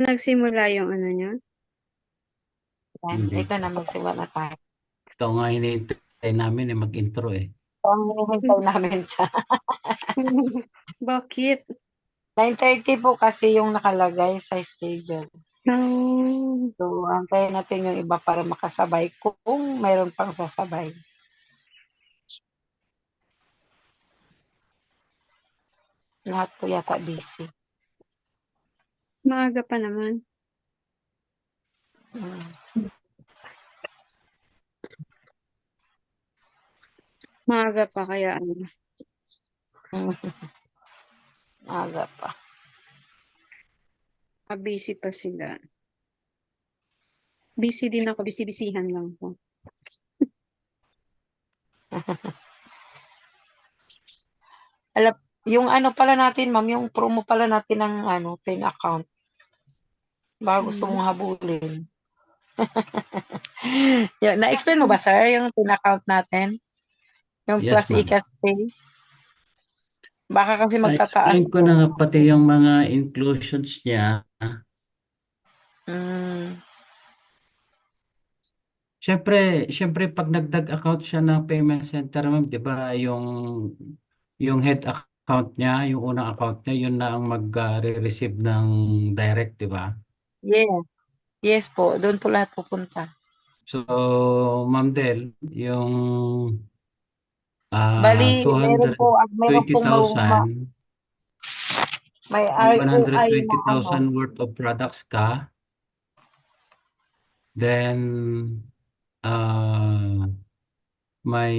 Nagsimula yung ano niya? Yan, Hindi ito na, pa. magsimula tayo. Ito nga hinihintay namin mag-intro eh. So, ang hinihintay namin siya. Bakit? 9:30 po kasi yung nakalagay sa schedule. Oh, So, antayin natin yung iba para makasabay kung mayroon pang sasabay. Lahat po yata busy. maaga pa naman. Mm. Maaga pa kaya ano. Aga pa. Busy pa sila. Busy din ako. Busy-busyhan lang po. Alam, yung ano pala natin, ma'am, yung promo pala natin ng ano, 10 account. Baka gusto mong habulin. Na-explain mo ba, sir, yung 10 account natin? Yung Yes, plus ma'am. e-casting? Baka kasi magtataas Na-explain ko po. na nga pati yung mga inclusions niya. Mm. Siyempre pag nagdag account siya ng payment center, ma'am, 'di ba, yung head account niya, yung unang account niya, yun na ang mag-receive ng direct, 'di ba? Yes. Yes po, doon po lahat pupunta. So, Ma'am Del, yung Bali, meron pong 220,000, may may ROI na ano. 120,000 worth of products ka, then ah may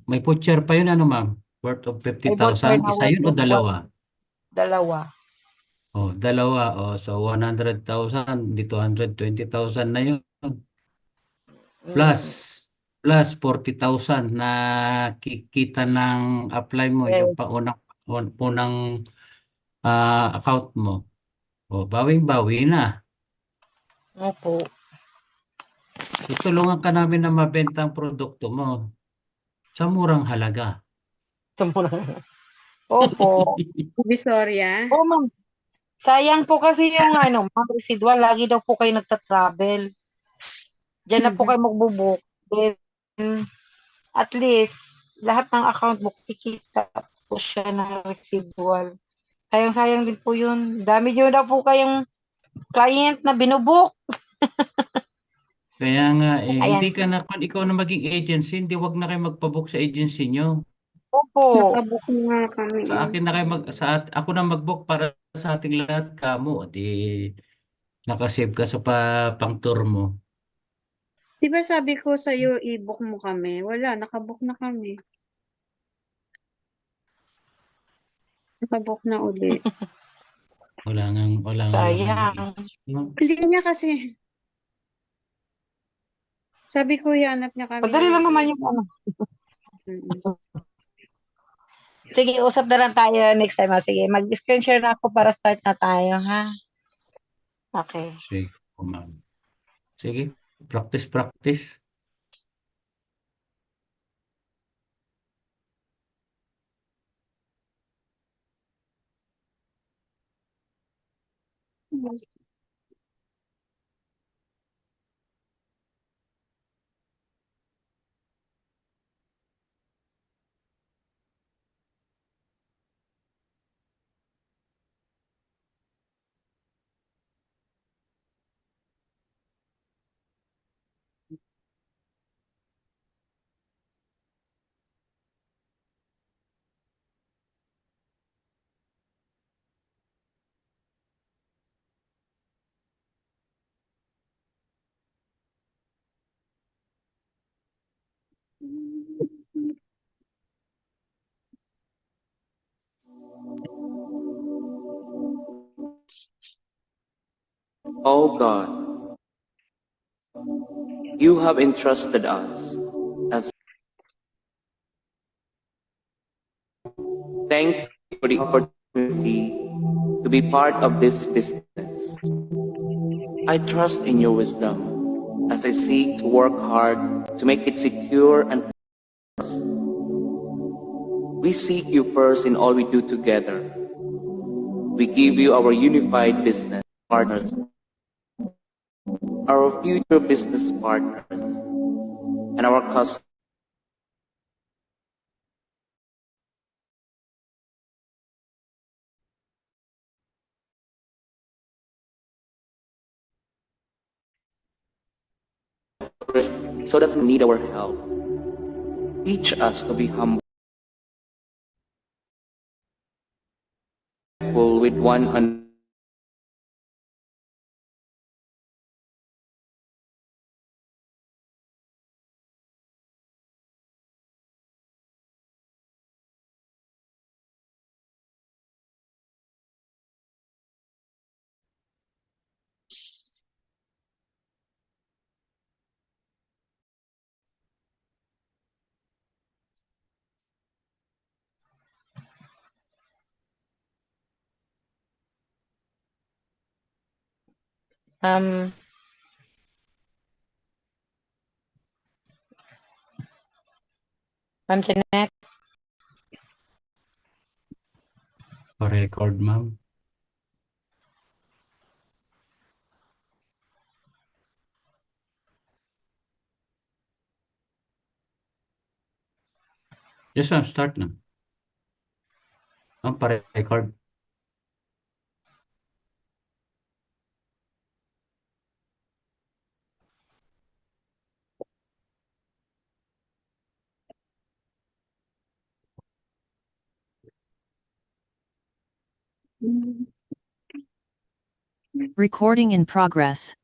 may voucher pa yun, ano ma'am? Worth of May voucher 50,000. na Isa worth yun o of dalawa? dalawa. Oh, dalawa. Oh, so 100,000, di 220,000 na yun. Plus, Mm. plus 40,000 na kikita ng apply mo, yung Yes. unang account mo. Oh, bawing-bawi na. Opo. Tutulungan ka namin na mabenta ang produkto mo sa murang halaga. Opo. Divisoria. Oh, ma'am. Sayang po kasi yung ano, ma'am, residual. Lagi daw po kayo nagta-travel. Diyan na po kayo magbo-book. Then, at least, lahat ng account book, kikita po siya ng residual. Sayang-sayang din po yun. Dami nyo na po kayong client na binubuk. Kaya nga, Ayan. hindi ka na, kung ikaw na maging agency, hindi, wag na kayo magpabook sa agency nyo. Opo. Nakabook na nga kami. Sa akin na kayo ako na mag-book para sa ating lahat, kamo, di nakasave ka sa pang tour mo. Di ba sabi ko sa'yo, i-book mo kami? Wala, nakabook na kami. Nakabook na uli. Wala nga lang Sayang. no? Hindi niya kasi. Sabi ko, hanap niya kami Madali ng... lang naman yung ano. Mm. Sige, usap na lang tayo next time. Sige, mag-screen share na ako para start na tayo, ha? Okay. Sige, ma'am. Sige, practice. O God, you have entrusted us as thank you for the opportunity to be part of this business. I trust in your wisdom as I seek to work hard to make it secure and we seek you first in all we do together. We give you our unified business. partners, our future business partners, and our customers. So that we need our help. Teach us to be humble with one another. Um, Ma'am Jeanette, Pa-record, ma'am. Yes, ma'am. Start na. Ma'am, pa-record. Recording in progress.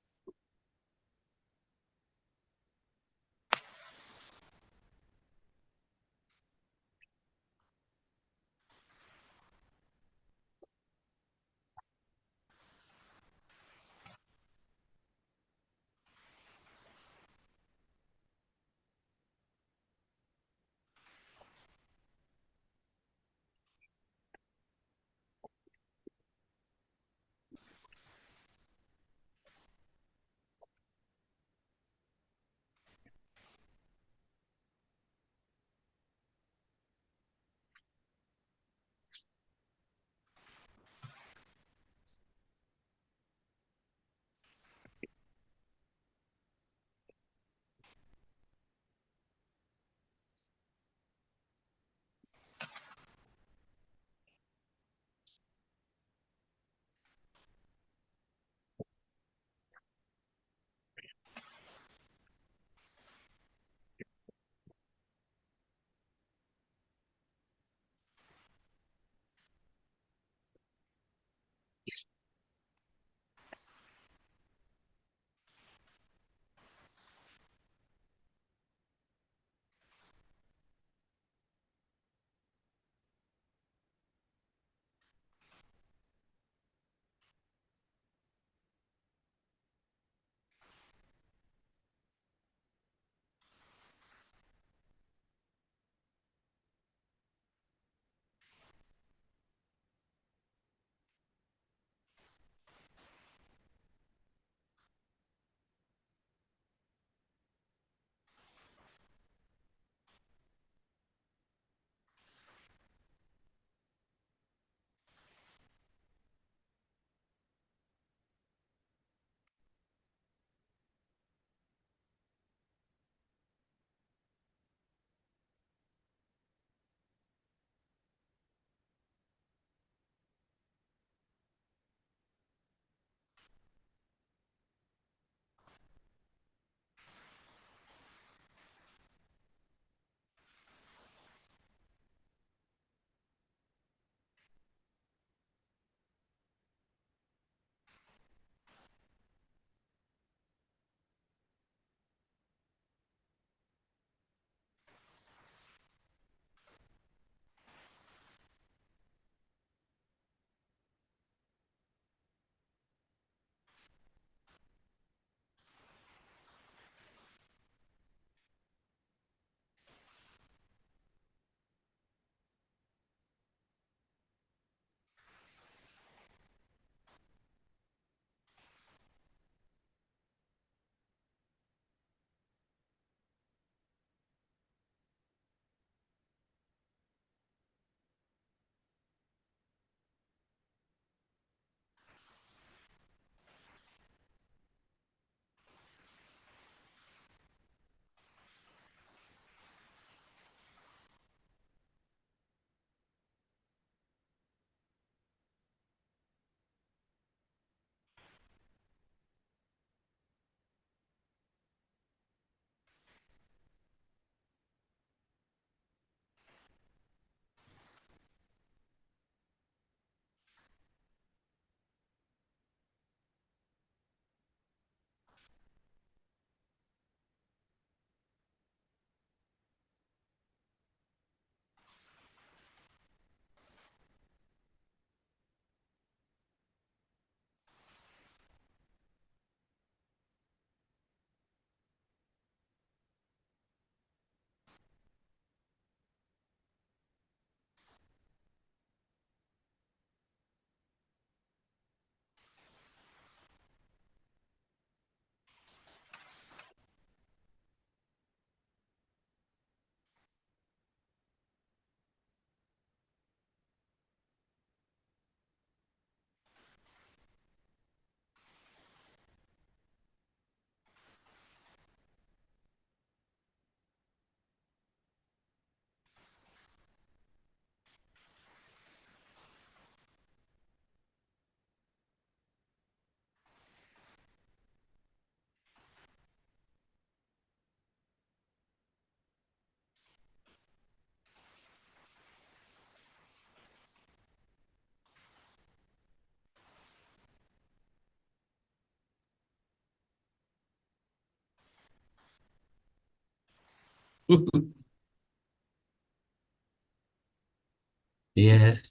Yes.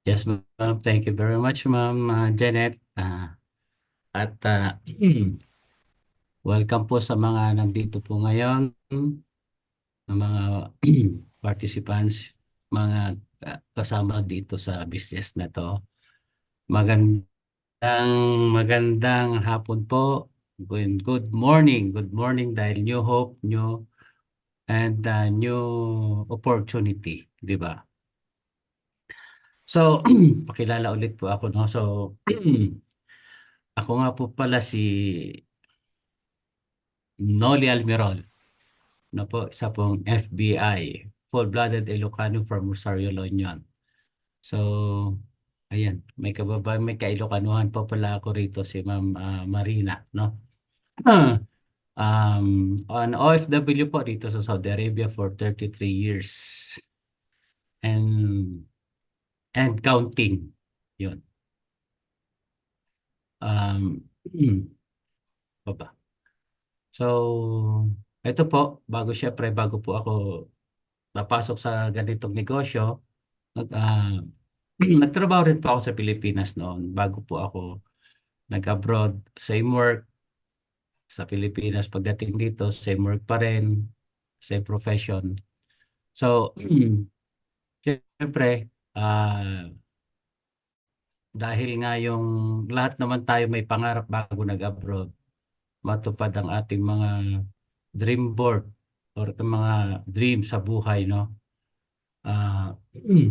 Yes, ma'am. Thank you very much, Ma'am Janet. At welcome po sa mga nandito po ngayon, ng mga participants, mga kasama dito sa business na to. Magandang magandang hapon po. Good morning. Good morning dahil new hope, new and new opportunity, di ba? So, pakilala ulit po ako, no? So, ako nga po pala si Noli Almirol, no po, isa pong FBI, full-blooded Ilocano from Rosario, La Union. So, ayan, may kailokanuhan pa pala ako rito, si Ma'am Marina, no? On OFW po dito sa Saudi Arabia for 33 years. And counting. Yun. Baba. So, ito po, bago po ako napasok sa ganitong negosyo, nagtrabaho rin po ako sa Pilipinas noon bago po ako nag-abroad. Same work sa Pilipinas. Pagdating dito, same work pa rin, same profession. So, siyempre, dahil nga yung lahat naman tayo may pangarap bago nag-abroad, matupad ang ating mga dream board or mga dream sa buhay, no?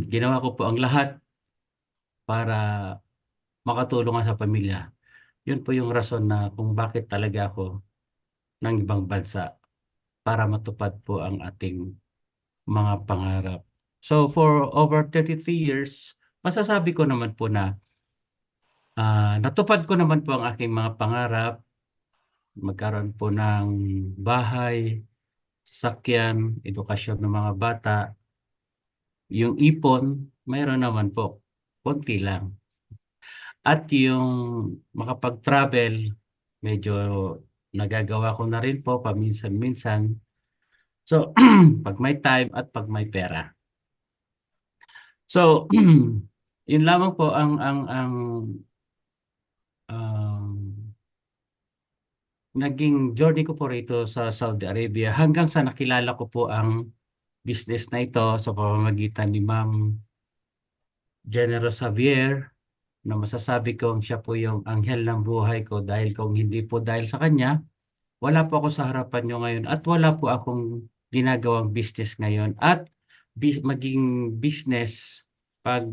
Ginawa ko po ang lahat para makatulong sa pamilya. Yun po yung rason na kung bakit talaga ako ng ibang bansa para matupad po ang ating mga pangarap. So for over 33 years, masasabi ko naman po na natupad ko naman po ang aking mga pangarap. Magkaroon po ng bahay, sasakyan, edukasyon ng mga bata. Yung ipon, mayroon naman po, konti lang. At yung makapag-travel, medyo nagagawa ko na rin po paminsan-minsan. So, pag may time at pag may pera. So, yun lamang po ang naging journey ko po rito sa Saudi Arabia hanggang sa nakilala ko po ang business na ito sa pamamagitan ni Ma'am General Xavier, na masasabi kong siya po yung anghel ng buhay ko dahil kung hindi po dahil sa kanya, wala po ako sa harapan nyo ngayon at wala po akong ginagawang business ngayon at maging business pag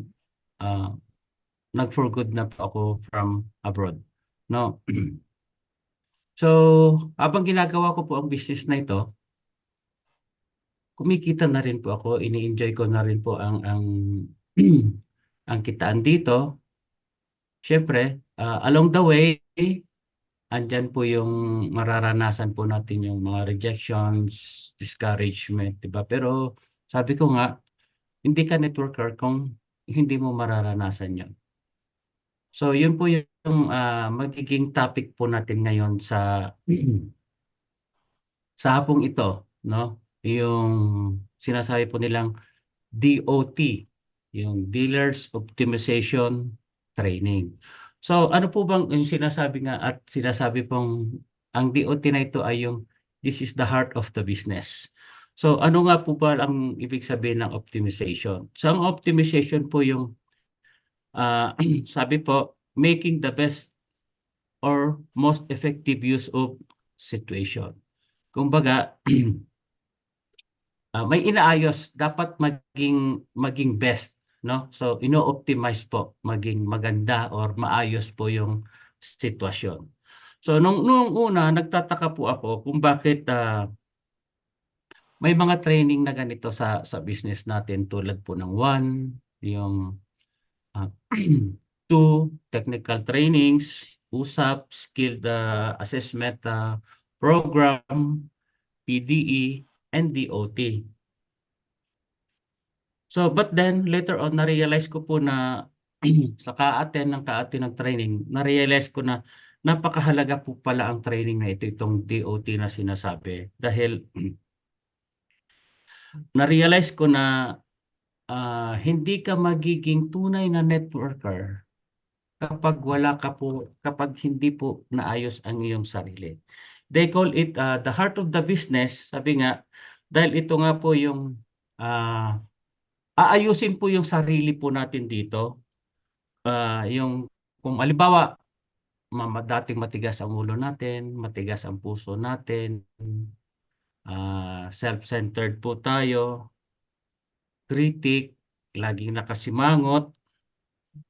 nag-for good na po ako from abroad. No? So, habang ginagawa ko po ang business na ito, kumikita na rin po ako, ini-enjoy ko na rin po ang ang kitaan dito. Siyempre, along the way, andyan po yung mararanasan po natin yung mga rejections, discouragement, diba? Pero sabi ko nga, hindi ka networker kung hindi mo mararanasan yun. So, yun po yung magiging topic po natin ngayon sa hapong ito, no? Yung sinasabi po nilang DOT, yung Dealers Optimization Training. So, ano po bang yung sinasabi nga at sinasabi pong ang DOT na ito ay yung this is the heart of the business. So, ano nga po ba ang ibig sabihin ng optimization? So, ang optimization po yung sabi po, making the best or most effective use of situation. Kumbaga, may inaayos, dapat maging best, no? So ino-optimize po, maging maganda or maayos po yung sitwasyon. So nung una nagtataka po ako kung bakit may mga training na ganito sa business natin tulad po ng 1, yung 2 technical trainings, USAP, skilled assessment program, PDE, and DOT. So, but then, later on, na-realize ko po na sa ka-attend ng training, na-realize ko na napakahalaga po pala ang training na ito, itong DOT na sinasabi. Dahil na-realize ko na hindi ka magiging tunay na networker kapag hindi po naayos ang iyong sarili. They call it the heart of the business. Sabi nga, dahil ito nga po yung aayusin po yung sarili po natin dito. Yung kung halimbawa, dating matigas ang ulo natin, matigas ang puso natin, self-centered po tayo, critic, laging nakasimangot.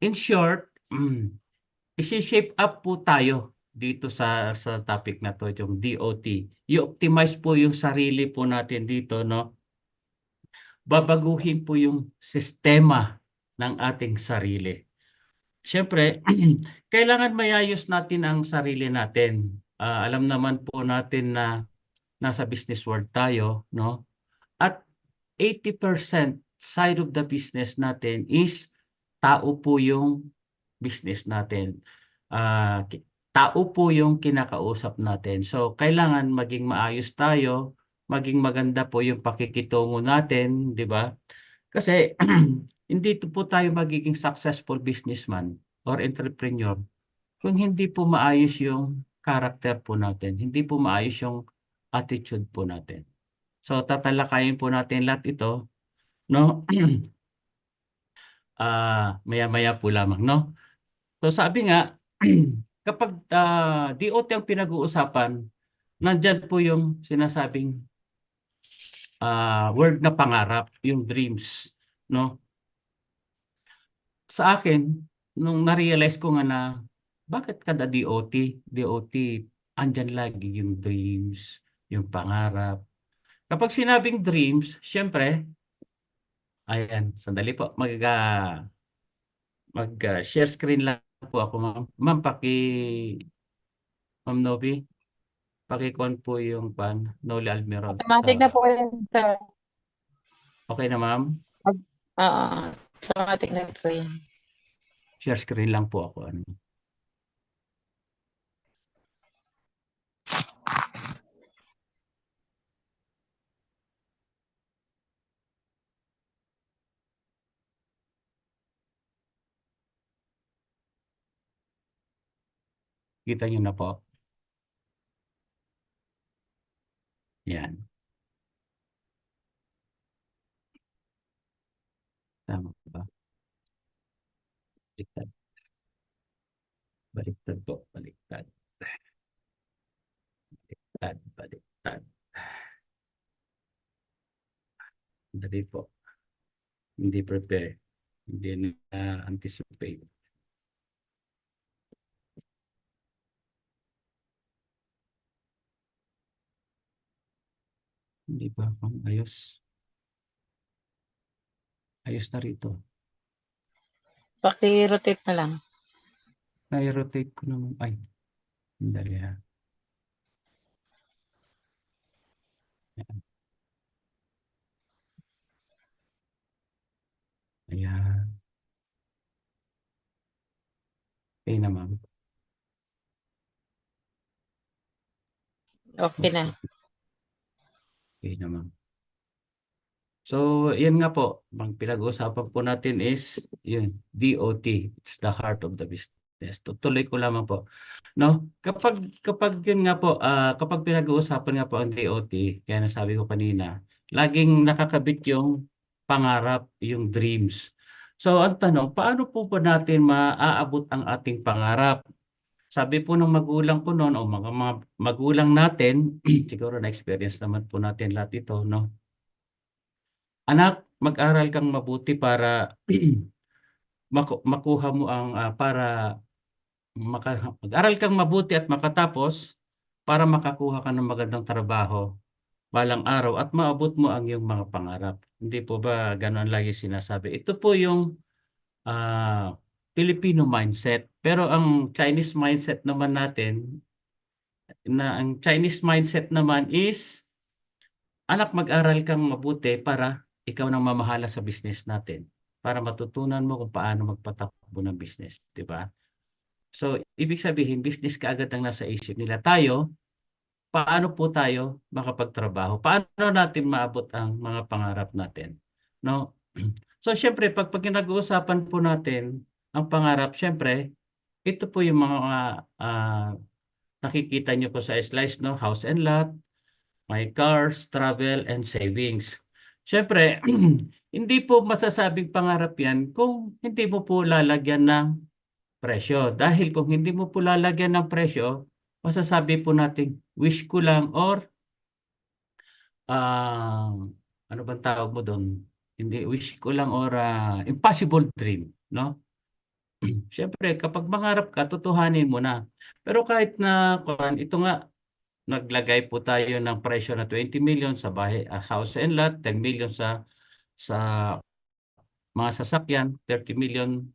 In short, isi-shape up po tayo dito sa topic na to, yung DOT. I-optimize po yung sarili po natin dito, no? Babaguhin po yung sistema ng ating sarili. Siyempre, kailangan mayayos natin ang sarili natin. Alam naman po natin na nasa business world tayo, no? At 80% side of the business natin is tao po yung business natin. Tao po yung kinakausap natin. So, kailangan maging maayos tayo, maging maganda po yung pakikitungo natin, di ba? Kasi hindi po tayo magiging successful businessman or entrepreneur kung hindi po maayos yung character po natin, hindi po maayos yung attitude po natin. So, tatalakayin po natin lahat ito, no? Maya-maya po lamang, no? So, sabi nga, kapag DOT ang pinag-uusapan, nandyan po yung sinasabing word na pangarap, yung dreams, no? Sa akin, nung na-realize ko nga na bakit kada DOT, andyan lagi yung dreams, yung pangarap. Kapag sinabing dreams, syempre, ayan, sandali po, mag-share screen lang po ako, ma'am. Ma'am, Ma'am Novi, paki-con po yung Noli Almirol. Automatic na po yan, sir. Okay na, ma'am? Oo, automatic na po yan. Share screen lang po ako. Kita nyo na po. Yan. Tama ba? Baliktad. Baliktad po. Baliktad. Baliktad. Dali po. Hindi prepare. Hindi na-anticipate. Hindi ba? Ayos. Ayos na rito. Paki-rotate na lang. Na-rotate ko naman. Ay. Dali ha. Ayan. Okay na, ma'am. Okay na. Okay na, ma'am. So, yan nga po. Ang pinag-uusapan po natin is yun, DOT. It's the heart of the business. Tutuloy ko lamang po. No? Kapag yun nga po, kapag pinag-uusapan nga po ang DOT, kaya nasabi ko kanina, laging nakakabit yung pangarap, yung dreams. So, ang tanong, paano po ba natin maaabot ang ating pangarap? Sabi po ng magulang ko noon, o mga magulang natin, siguro na-experience naman po natin lahat ito, no? Anak, mag-aral kang mabuti para makuha mo ang mag-aral kang mabuti at makatapos para makakuha ka ng magandang trabaho balang araw at maabot mo ang iyong mga pangarap. Hindi po ba ganoon lagi sinasabi? Ito po yung Filipino mindset. Pero ang Chinese mindset naman natin, ang Chinese mindset naman is, anak, mag-aral kang mabuti para ikaw nang mamahala sa business natin. Para matutunan mo kung paano magpatakbo ng business. Di ba? So, ibig sabihin, business kaagad ang nasa isip nila. Tayo, paano po tayo makapagtrabaho? Paano natin maabot ang mga pangarap natin? No? So, syempre, pag pinag-uusapan po natin ang pangarap, syempre, ito po yung mga nakikita nyo po sa slides, no? House and lot, my cars, travel, and savings. Syempre, hindi po masasabing pangarap yan kung hindi mo po lalagyan ng presyo. Dahil kung hindi mo po lalagyan ng presyo, masasabi po natin, wish ko lang or ano bang tawag mo doon? Hindi, wish ko lang or impossible dream, no? Siyempre, kapag mangarap ka, tutuhanin mo na. Pero kahit na, ito nga, naglagay po tayo ng presyo na 20 million sa bahay, house and lot, 10 million sa mga sasakyan, 30 million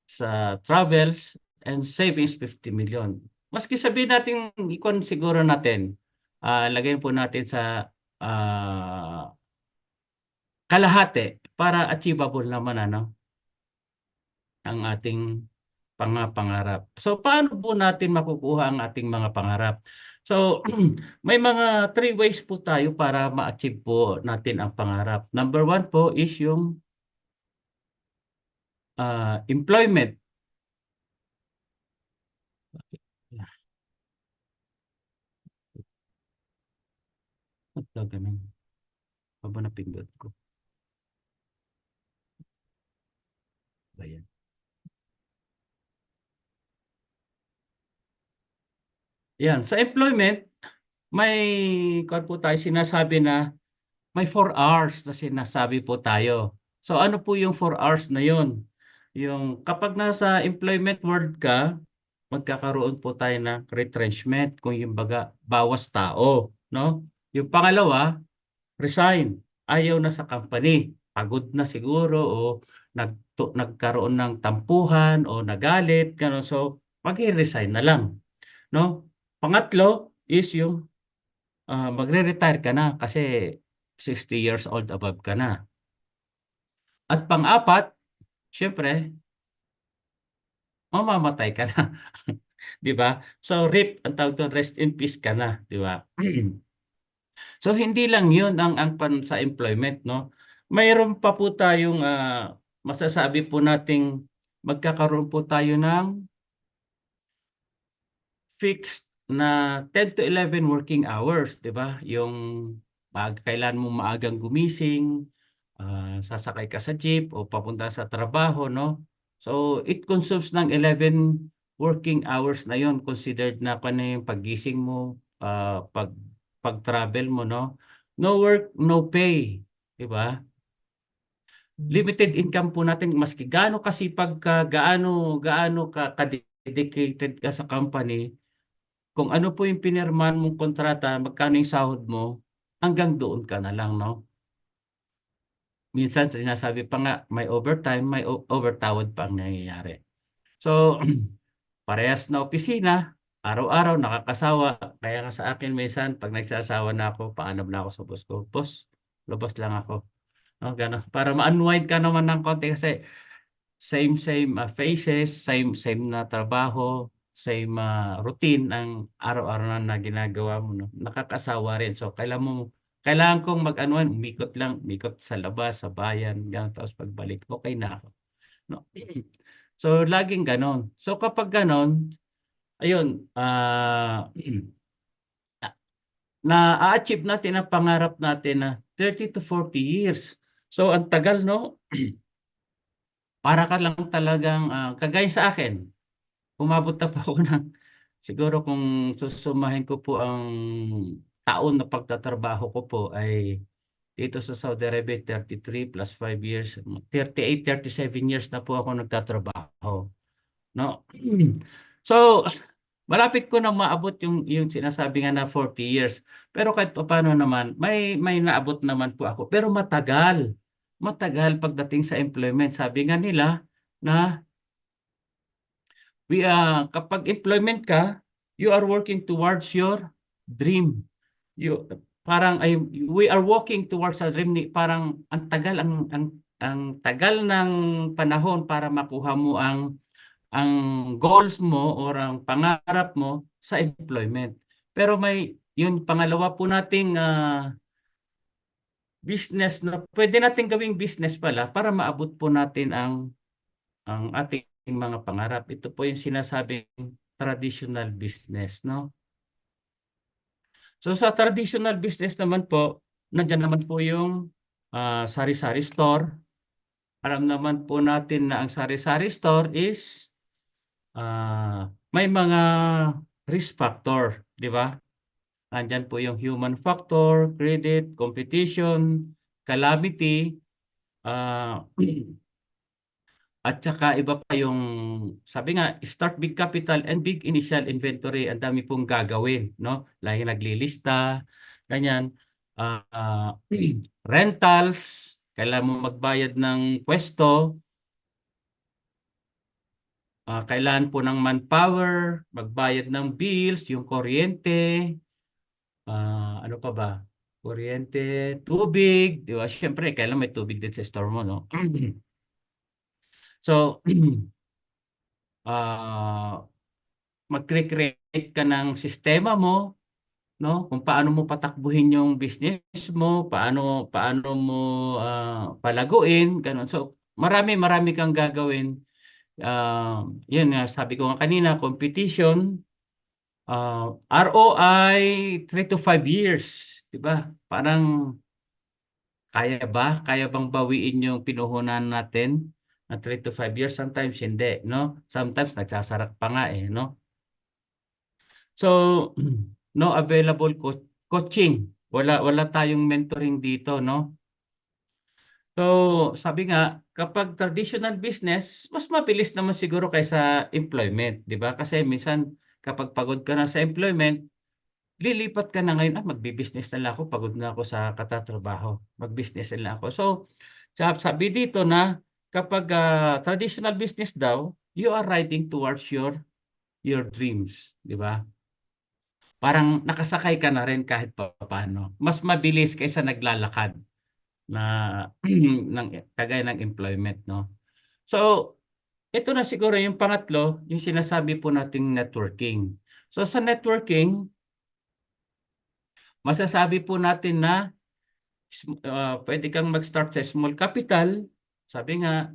sa travels, and savings 50 million. Maski sabihin natin, ikon siguro natin, lagyan po natin sa kalahati para achievable naman ang ating pangarap. So paano po natin makukuha ang ating mga pangarap? So may mga 3 ways po tayo para ma-achieve po natin ang pangarap. Number 1 po is yung employment. Ito ganun. Paba napindot ko. Ayan. Yan, sa employment, may po tayo sinasabi na may 4 hours na sinasabi po tayo. So ano po yung 4 hours na yun? Yung kapag nasa employment world ka, magkakaroon po tayo ng retrenchment kung yung bawas tao, no? Yung pangalawa, resign. Ayaw na sa company. Pagod na siguro o nagkaroon ng tampuhan o nagalit, gano'n. So, mag-resign na lang, no? Pangatlo is yung magre-retire ka na kasi 60 years old above ka na. At pang-apat, syempre, mamamatay ka na. 'Di ba? So RIP, ang tawag doon, rest in peace ka na, 'di ba? So hindi lang 'yun ang sa employment, no. Mayroon pa po tayong masasabi po nating magkakaroon po tayo ng fixed na 10 to 11 working hours, 'di ba? Yung kailan mo maagang gumising, sasakay ka sa jeep o papunta sa trabaho, no? So it consumes ng 11 working hours na 'yon, considered na yung paggising mo, pag-travel mo, no? No work, no pay, 'di ba? Limited income po natin, maski gaano kasipag ka, gaano ka dedicated ka sa company, kung ano po yung pinirmahan mong kontrata, magkano yung sahod mo, hanggang doon ka na lang, no? Minsan sinasabi pa nga, may overtime, may overtawad pa ang nangyayari. So, parehas na opisina, araw-araw nakakasawa. Kaya nga sa akin minsan, pag nagsasawa na ako, paanam na ako sa boss ko. Boss, labas lang ako. No, gano'n. Para ma-unwind ka naman ng konti kasi same faces, same na trabaho, same routine ang araw-araw na ginagawa mo, no? Nakakasawa rin. So kailangan kong mag-unwind, umikot sa labas, sa bayan, gano'n, tapos pagbalik, okay na ako, no? So laging gano'n. So kapag gano'n, ayun, na-achieve natin ang pangarap natin na 30 to 40 years. So ang tagal, no? Para ka lang talagang kagaya sa akin, umabot na po ako ng siguro kung susumahin ko po ang taon na pagtatrabaho ko po ay dito sa Saudi Arabia 33 plus 5 years, 38, 37 years na po ako nagtatrabaho, no? So malapit ko na maabot yung sinasabi nga na 40 years. Pero kahit paano naman, may naabot naman po ako. Pero matagal pagdating sa employment. Sabi nga nila na kapag employment ka, you are working towards your dream. We are walking towards a dream. Parang ang tagal ng panahon para makuha mo ang goals mo or ang pangarap mo sa employment. Pero may yung pangalawa po nating business na pwede natin gawing business pala para maabot po natin ang ating mga pangarap. Ito po yung sinasabing traditional business, no? So sa traditional business naman po, nandiyan naman po yung sari-sari store. Alam naman po natin na ang sari-sari store is may mga risk factor, di ba? Nandyan po yung human factor, credit, competition, calamity, at saka iba pa yung, sabi nga, start big capital and big initial inventory. Ang dami pong gagawin, no? Lagi naglilista, ganyan. Rentals, kailangan mo magbayad ng pwesto, kailangan po ng manpower, magbayad ng bills, yung kuryente, ano pa ba? Kuryente, tubig, di ba? Siyempre, kailangan may tubig din sa store mo, no? So, mag-create ka ng sistema mo, no? Kung paano mo patakbuhin yung business mo, paano mo palaguin, ganun. So, marami kang gagawin. Yun nga, sabi ko nga kanina, competition, ROI 3 to 5 years, di ba? Parang kaya bang bawiin yung pinuhunan natin na 3 to 5 years? Sometimes hindi, no? Sometimes nagsasarak pa nga eh, no? So, no available coaching. Wala tayong mentoring dito, no? So, sabi nga, kapag traditional business, mas mabilis naman siguro kaysa employment, di ba? Kasi minsan, kapag pagod ka na sa employment, lilipat ka na ngayon, magbi-business na lang ako, pagod na ako sa katatrabaho, mag-business na lang ako. So, sabi dito na kapag traditional business daw, you are riding towards your dreams, di ba? Parang nakasakay ka na rin kahit paano. Mas mabilis kaysa naglalakad na kagaya ng employment, no? So, ito na siguro yung pangatlo, yung sinasabi po nating networking. So, sa networking, masasabi po natin na pwede kang mag-start sa small capital. Sabi nga,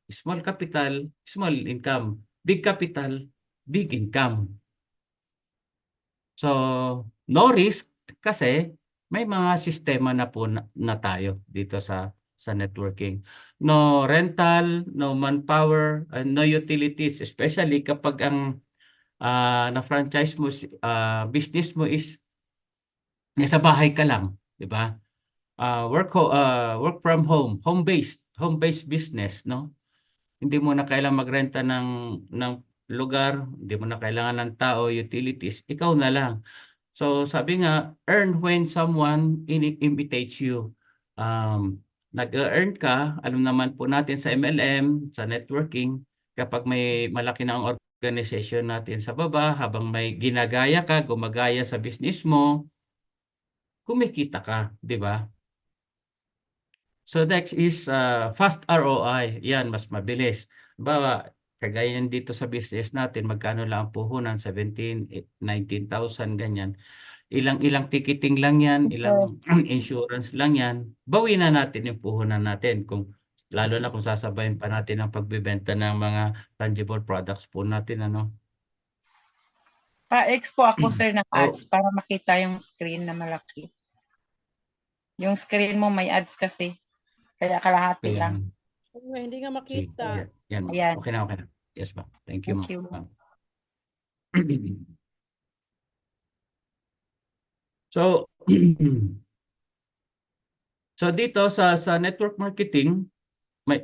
small capital, small income. Big capital, big income. So, no risk kasi may mga sistema na po na tayo dito sa networking. No rental, no manpower, and no utilities, especially kapag ang na-franchise mo, business mo is nasa bahay ka lang, di ba? Work from home, home-based business, no? Hindi mo na kailangan magrenta ng lugar, hindi mo na kailangan ng tao, utilities, ikaw na lang. So sabi nga, earn when someone imitates you. Nag-earn ka, alam naman po natin sa MLM, sa networking, kapag may malaki na ang organization natin sa baba, habang may ginagaya ka, gumagaya sa business mo, kumikita ka, di ba? So next is fast ROI. Yan, mas mabilis. Bawa, kagaya yan dito sa business natin, magkano lang ang puhunan, 17, 19,000, ganyan. Ilang ticketing lang yan, ilang insurance lang yan. Bawi na natin yung puhunan natin. Lalo na kung sasabayin pa natin ang pagbebenta ng mga tangible products po natin, ano. Pa-expo ako, sir, ng ads para makita yung screen na malaki. Yung screen mo may ads kasi. Kaya kalahati lang. Hindi nga makita. Yan. Ayan. Okay na. Yes, ma'am. Thank you, ma'am. So, dito sa network marketing, may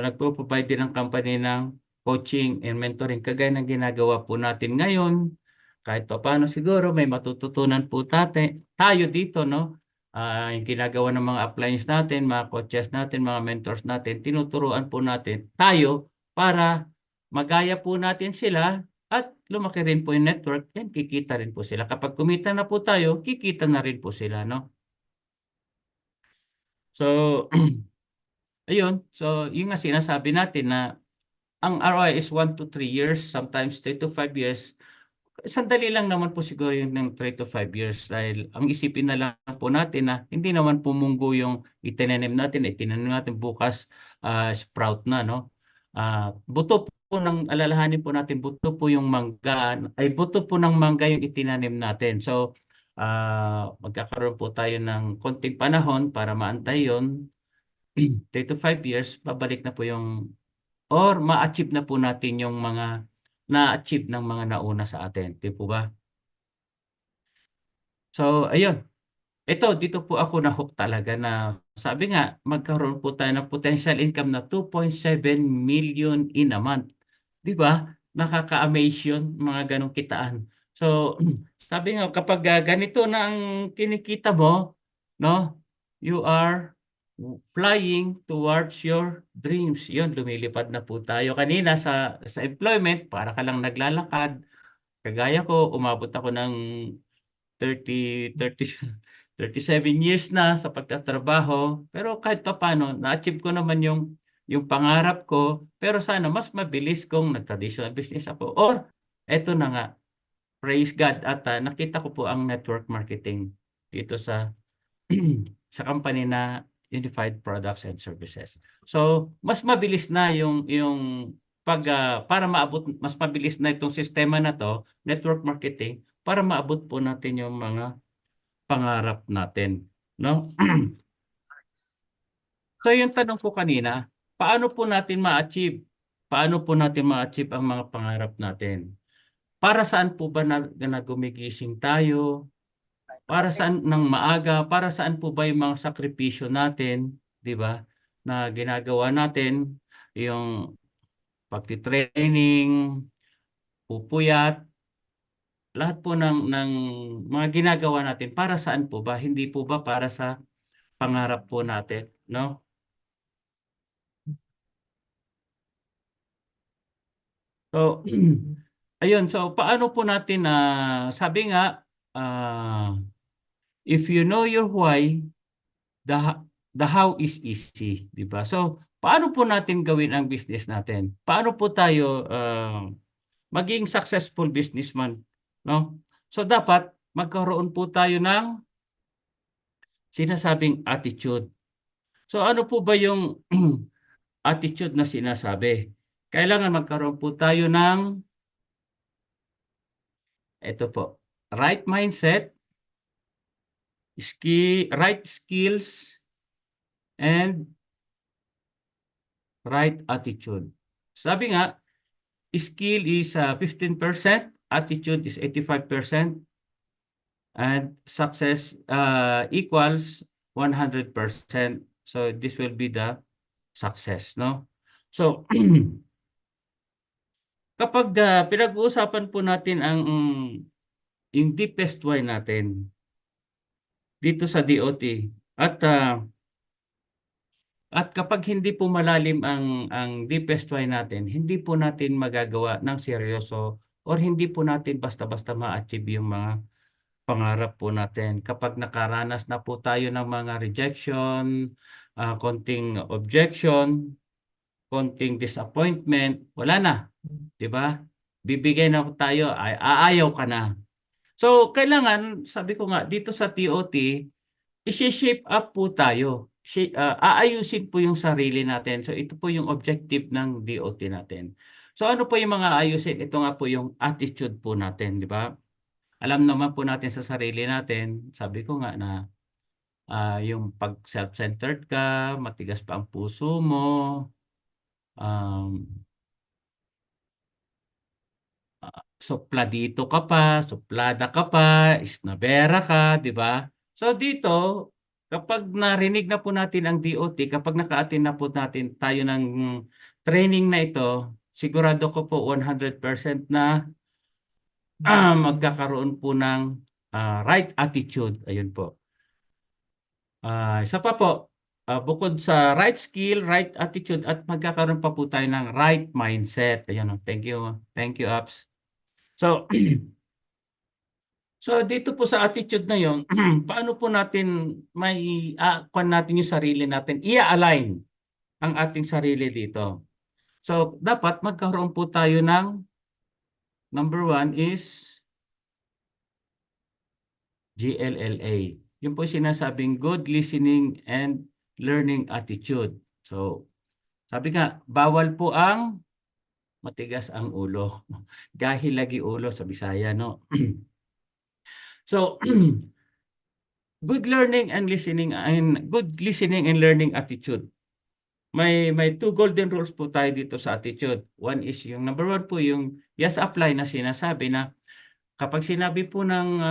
nagpo-provide din ang company ng coaching and mentoring kagaya ng ginagawa po natin ngayon. Kahit pa paano siguro may matututunan po tayo dito, no? Yung ginagawa ng mga appliance natin, mga coaches natin, mga mentors natin, tinuturuan po natin tayo para magaya po natin sila at lumaki rin po yung network, yan kikita rin po sila. Kapag kumita na po tayo, kikita na rin po sila, no? So, ayun. So, yung nga sinasabi natin na ang ROI is 1 to 3 years, sometimes 3 to 5 years. sandali lang naman po siguro yung ng 3 to 5 years dahil ang isipin na lang po natin na hindi naman pumunggo yung itinanim natin bukas sprout na, no? Buto po ng alalahanin po natin, buto po yung mangga, ay buto po ng mangga yung itinanim natin. So, magkakaroon po tayo ng konting panahon para maantay yon 3 to 5 years, babalik na po yung or ma-achieve na po natin yung mga na-achieve ng mga nauna sa atin. Di po ba? So, ayun. Dito po ako na-hook talaga na sabi nga, magkaroon po tayo ng potential income na 2.7 million in a month. Di ba? Nakaka-amaze yun, mga ganong kitaan. So, sabi nga, kapag ganito na ang kinikita mo, no, you are flying towards your dreams. Yun, lumilipad na po tayo. Kanina sa employment, para ka lang naglalakad. Kagaya ko, umabot ako ng 37 years na sa pagtatrabaho. Pero kahit pa paano, na-achieve ko naman yung pangarap ko. Pero sana mas mabilis kung nag-traditional business ako. Or, eto na nga, praise God. At nakita ko po ang network marketing dito sa sa company na Unified Products and Services. So, mas mabilis na yung para maabot, mas mabilis na itong sistema na to, network marketing, para maabot po natin yung mga pangarap natin, no? So, yung tanong ko kanina, paano po natin ma-achieve? Paano po natin ma-achieve ang mga pangarap natin? Para saan po ba na gumigising tayo? Para saan ng maaga? Para saan po ba yung mga sakripisyo natin, 'di ba? Na ginagawa natin, yung pagti-training, pupuyat, lahat po ng mga ginagawa natin para saan po ba? Hindi po ba para sa pangarap po natin, no? So, ayun, so paano po natin sabi nga if you know your why, the how is easy, di ba? So, paano po natin gawin ang business natin? Paano po tayo maging successful businessman, no? So, dapat magkaroon po tayo ng sinasabing attitude. So, ano po ba yung attitude na sinasabi? Kailangan magkaroon po tayo ng ito po, right mindset, right skills, and right attitude. Sabi nga, skill is 15%, attitude is 85%, and success equals 100%. So this will be the success, no? So kapag pinag-uusapan po natin ang yung deepest why natin dito sa DOT at kapag hindi po malalim ang deepest why natin, hindi po natin magagawa ng seryoso or hindi po natin basta-basta ma-achieve yung mga pangarap po natin. Kapag nakaranas na po tayo ng mga rejection, konting objection, konting disappointment, wala na. 'Di ba? Bibigay na tayo, aayaw ka na. So, kailangan, sabi ko nga, dito sa TOT, i-shape up po tayo. Aayusin po yung sarili natin. So, ito po yung objective ng DOT natin. So, ano po yung mga ayusin? Ito nga po yung attitude po natin, di ba? Alam naman po natin sa sarili natin, sabi ko nga na yung pag self-centered ka, matigas pa ang puso mo, supladito ka pa, suplada ka pa, isnabera ka, di ba? So dito, kapag narinig na po natin ang DOT, kapag naka-attend na po natin tayo ng training na ito, sigurado ko po 100% na magkakaroon po ng right attitude. Ayun po. Isa pa po, bukod sa right skill, right attitude, at magkakaroon pa po tayo ng right mindset. Ayun, thank you. Thank you, Apps. So, dito po sa attitude na yon, paano po natin natin yung sarili natin, i-align ang ating sarili dito. So, dapat magkaroon po tayo ng number 1 is GLLA. Yun po sinasabing good listening and learning attitude. So, sabi nga, bawal po ang matigas ang ulo. Gahil lagi ulo sa Bisaya, no? So, good learning and good listening and learning attitude. May two golden rules po tayo dito sa attitude. One is yung number one po yung yes apply na sinasabi na kapag sinabi po ng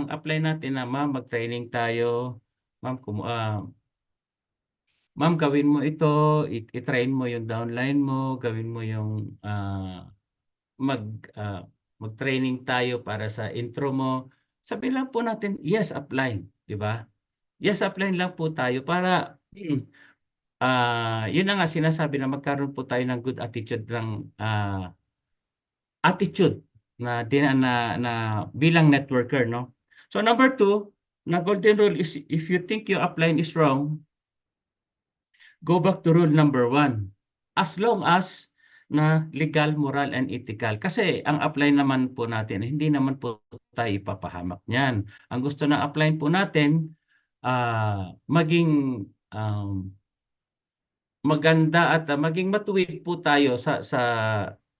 apply natin na ma'am mag-training tayo, ma'am ma'am gawin mo ito, i-train mo yung downline mo, gawin mo yung mag-training tayo para sa intro mo. Sabi lang po natin yes apply, di ba? Yes apply lang po tayo para yun na nga sinasabi na magkaroon po tayo ng good attitude na bilang networker, no? So number 2, na golden rule is if you think your upline is wrong, go back to rule number 1. As long as na legal, moral, and ethical. Kasi ang upline naman po natin, hindi naman po tayo ipapahamak niyan. Ang gusto ng upline po natin, maging maganda at maging matuwid po tayo sa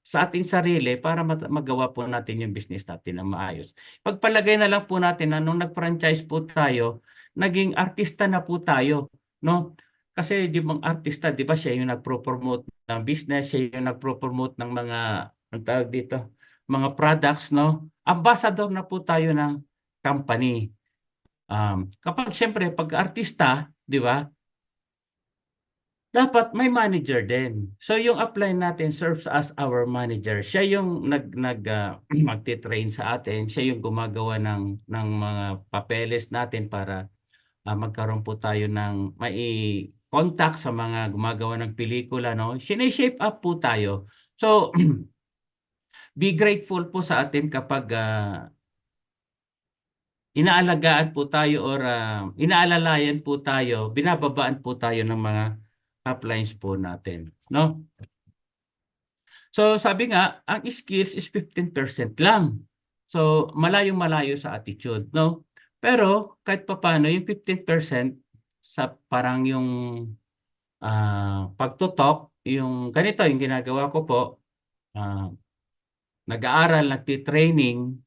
ating sarili para magawa po natin yung business natin na maayos. Pagpalagay na lang po natin na nung nag-franchise po tayo, naging artista na po tayo, no? Kasi di bang artista, di ba siya yung nagpro-promote ng business, siya yung nagpro-promote ng mga mga products, no? Ambassador na po tayo ng company. Kapag siyempre pag artista, di ba? Dapat may manager din. So yung upline natin serves as our manager. Siya yung magti-train sa atin, siya yung gumagawa ng mga papeles natin para magkaroon po tayo ng mai contact sa mga gumagawa ng pelikula, no? Sine-shape up po tayo. So be grateful po sa atin kapag inaalagaan po tayo or inaalalayan po tayo, binababaan po tayo ng mga uplines po natin, no? So sabi nga, ang skills is 15% lang. So malayong-malayo sa attitude, no? Pero kahit papaano yung 15% sa parang yung pagtutok, yung ganito yung ginagawa ko po, nag-aaral, nagti-training.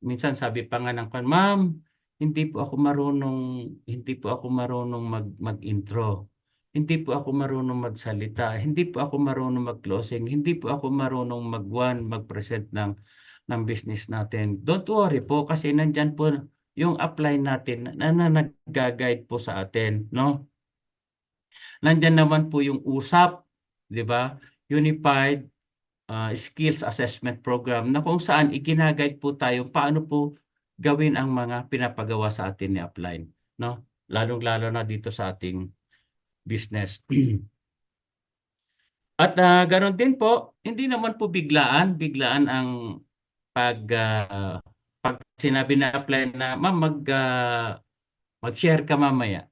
Minsan sabi pa nga ng ma'am, hindi po ako marunong mag-intro. Hindi po ako marunong magsalita, hindi po ako marunong mag-closing, hindi po ako marunong mag-present ng business natin. Don't worry po kasi nandyan po yung upline natin na nag-guide po sa atin, no? Nandyan naman po yung USAP, di ba? Unified Skills Assessment Program na kung saan iginagide po tayo paano po gawin ang mga pinapagawa sa atin ni upline, no? Lalong-lalo na dito sa ating business. At ganoon din po, hindi naman po biglaan ang pag sinabi na apply na ma'am mag-share ka mamaya.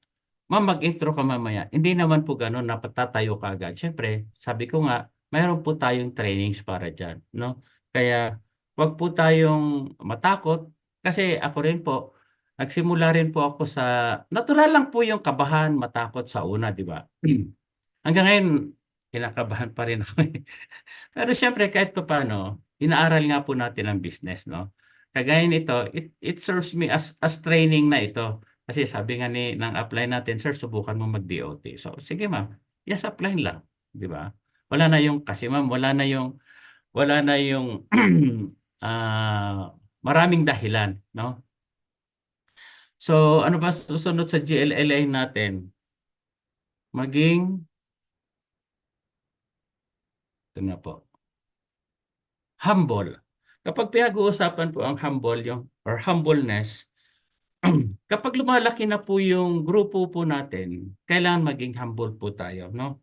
Ma'am mag-intro ka mamaya. Hindi naman po ganoon na patatayo ka agad. Siyempre, sabi ko nga, mayroon po tayong trainings para diyan, no? Kaya wag po tayong matakot kasi ako rin po nagsimula rin po ako sa natural lang po yung kabahan, matakot sa una, di ba? Hanggang ngayon, kinakabahan pa rin ako. Pero siyempre, kahit pa paano, inaaral nga po natin ang business, no? Kagaya nito, it serves me as training na ito. Kasi sabi nga ng apply natin, sir, subukan mo mag-DOT. So, sige ma'am, yes, apply lang, di ba? Wala na yung, kasi ma'am, wala na yung maraming dahilan, no? So, ano ba susunod sa GLLA natin? Ito na po. Humble. Kapag pinag-uusapan po ang humble, or humbleness, kapag lumalaki na po yung grupo po natin, kailangan maging humble po tayo, no?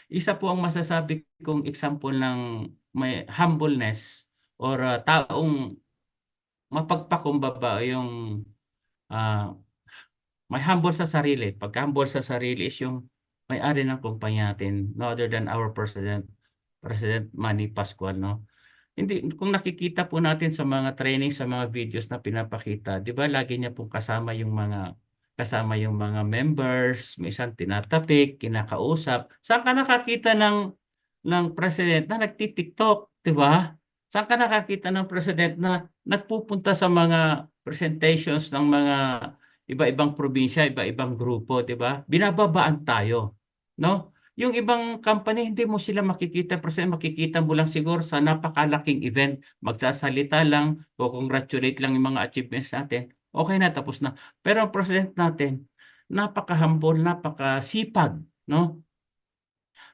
Isa po ang masasabi kong example ng may humbleness or taong mapagpakumbaba yung may humble sa sarili. Pag humble sa sarili is yung may-ari ng kumpanya natin, no other than our President Manny Pascual, no? hindi, kung nakikita po natin sa mga training, sa mga videos na pinapakita, di ba lagi niya pong kasama yung mga members, minsan tinatapik, kinakausap. Saan ka nakakita ng president na nagti-TikTok, di ba? Saan ka nakakita ng president na nagpupunta sa mga presentations ng mga iba-ibang probinsya, iba-ibang grupo, di ba? Binababaan tayo, no? Yung ibang company, hindi mo sila makikita, president, makikita mo lang siguro sa napakalaking event, magsasalita lang, o congratulate lang yung mga achievements natin, okay na, tapos na. Pero ang president natin, napaka-humble, napakasipag, no?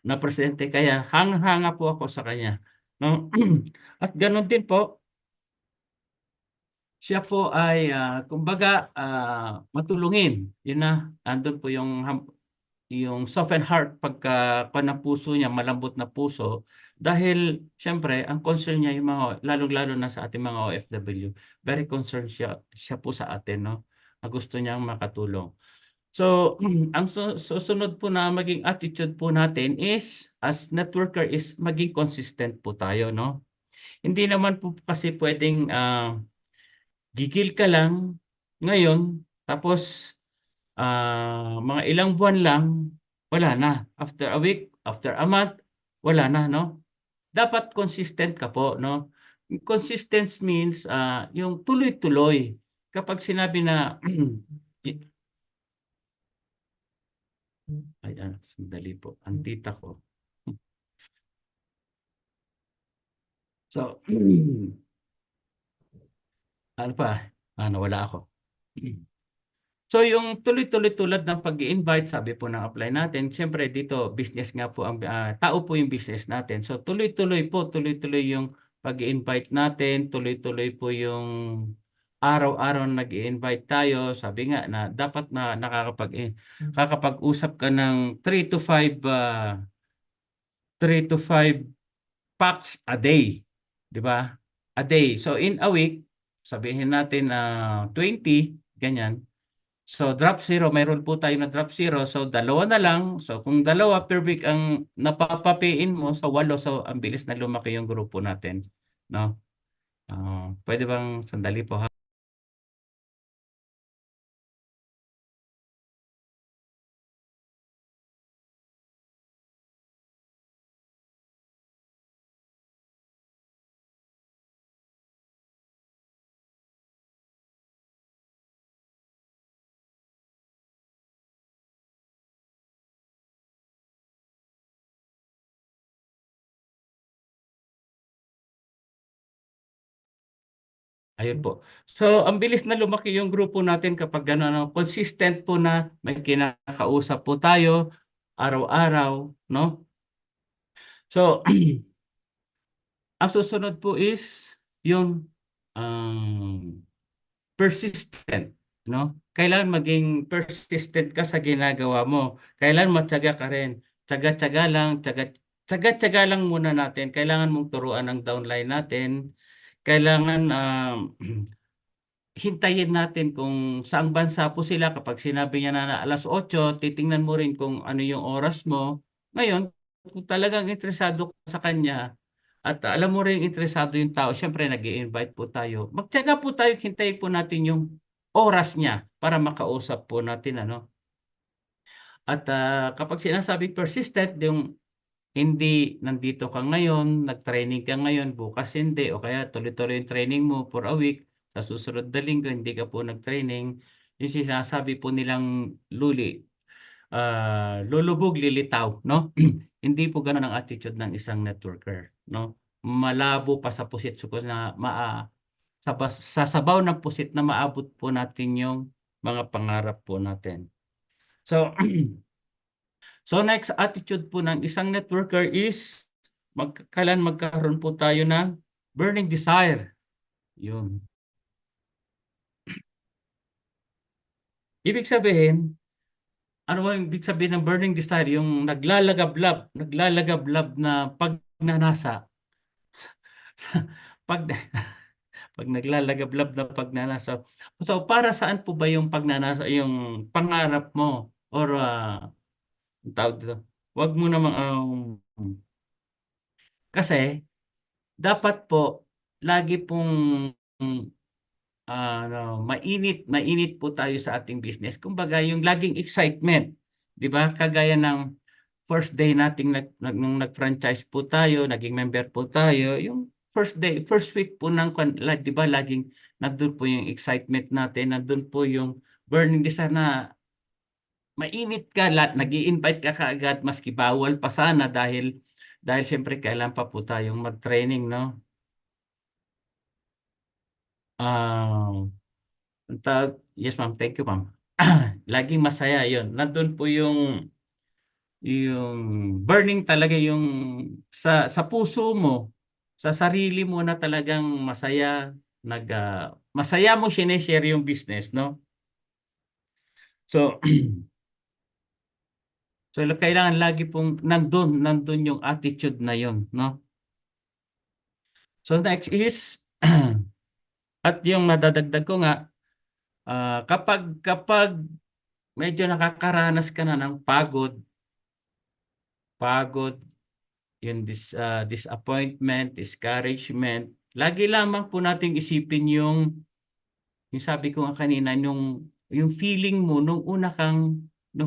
Na presidente, kaya hanga po ako sa kanya, no? At ganoon din po, siya po ay kumbaga matulungin. Yun na, andun po yung soften heart pagka ng puso niya, malambot na puso, dahil siyempre ang concern niya yung mga lalong-lalo na sa ating mga OFW, very concerned siya po sa atin, no? Gusto niyang makatulong. So, ang susunod po na maging attitude po natin is, as networker, is maging consistent po tayo, no? Hindi naman po kasi pwedeng gigil ka lang ngayon, tapos mga ilang buwan lang, wala na. After a week, after a month, wala na, no? Dapat consistent ka po, no? Consistent means yung tuloy-tuloy. Kapag sinabi na ayan, sandali po. Ang tita ko. So, ano pa? Nawala ako. So, yung tuloy-tuloy tulad ng pag-i-invite, sabi po ng apply natin, siyempre dito, business nga po, tao po yung business natin. So, tuloy-tuloy yung pag-i-invite natin, tuloy-tuloy po yung araw-araw nag-i-invite tayo. Sabi nga na dapat na kakapag-usap ka ng 3 to 5 packs a day, di ba? A day. So in a week, sabihin natin 20, ganyan. So drop zero, mayroon po tayo na drop zero. So dalawa na lang. So kung dalawa per week ang napapapiin mo sa 8, so ang bilis na lumaki yung grupo natin, no? Pwede bang sandali po ha? Ayun po. So, ang bilis na lumaki yung grupo natin kapag gano'n, consistent po na may kinakausap po tayo araw-araw, no? So, ang susunod po is yung persistent, no? Kailangan maging persistent ka sa ginagawa mo. Kailangan matyaga ka rin. Tsaga-tsaga lang muna natin. Kailangan mong turuan ang downline natin. Kailangan hintayin natin kung saang bansa po sila. Kapag sinabi niya na 8:00, titingnan mo rin kung ano yung oras mo. Ngayon, kung talagang interesado ka sa kanya at alam mo rin interesado yung tao, syempre nag-i-invite po tayo. Magtiyaga po tayo, hintayin po natin yung oras niya para makausap po natin, ano. At kapag sinasabing persistent, yung hindi nandito ka ngayon, nag-training ka ngayon, bukas hindi, o kaya tuloy-tuloy yung training mo for a week, sa susunod na linggo hindi ka po nag-training, yung sinasabi po nilang lulubog, lilitaw, no? Hindi po ganoon ang attitude ng isang networker, no? Malabo pa sa pusit na sa sabaw ng pusit na maabot po natin yung mga pangarap po natin. So, so next attitude po ng isang networker is kailan magkaroon po tayo ng burning desire. Yun. Ibig sabihin, ano ba yung ibig sabihin ng burning desire? Yung naglalagablab na pagnanasa. pag naglalagablab na pagnanasa. So para saan po ba yung pagnanasa, yung pangarap mo, or tawag dito? Wag mo namang kasi dapat po lagi pong mainit po tayo sa ating business. Kumbaga, yung laging excitement, 'di ba? Kagaya ng first day nating nung nag-franchise po tayo, naging member po tayo, yung first day, first week po ng 'di ba, laging nandun po yung excitement natin, nandun po yung burning desire na mainit ka, nag-i-invite ka kaagad maski bawal pa sana dahil siyempre kailan pa po tayong mag-training, no? Ah, yes ma'am, thank you ma'am. Laging masaya 'yon. Nandun po yung burning talaga yung sa puso mo, sa sarili mo na talagang masaya, masaya mo shine-share yung business, no? So, so kailangan lagi pong nandun yung attitude na yon, no? So next is at yung madadagdag ko nga, kapag medyo nakakaranas ka na ng pagod, yung disappointment, discouragement, lagi lamang po nating isipin yung sabi ko nga kanina, yung feeling mo nung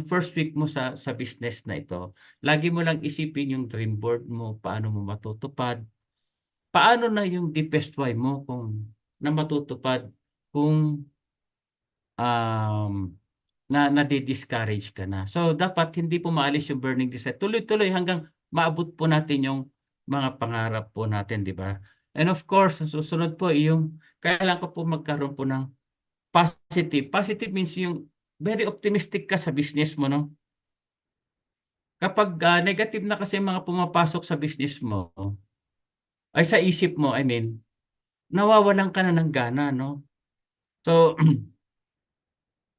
first week mo sa business na ito. Lagi mo lang isipin yung dream board mo, paano mo matutupad. Paano na yung deepest why mo na matutupad kung nadi-discourage ka na. So dapat hindi po maalis yung burning desire. Tuloy-tuloy hanggang maabot po natin yung mga pangarap po natin, di ba? And of course, susunod po yung kailangan ko po magkaroon po ng positive. Positive means yung very optimistic ka sa business mo, no? Kapag negative na kasi mga pumapasok sa business mo, ay sa isip mo, I mean, nawawalan ka na ng gana, no? So,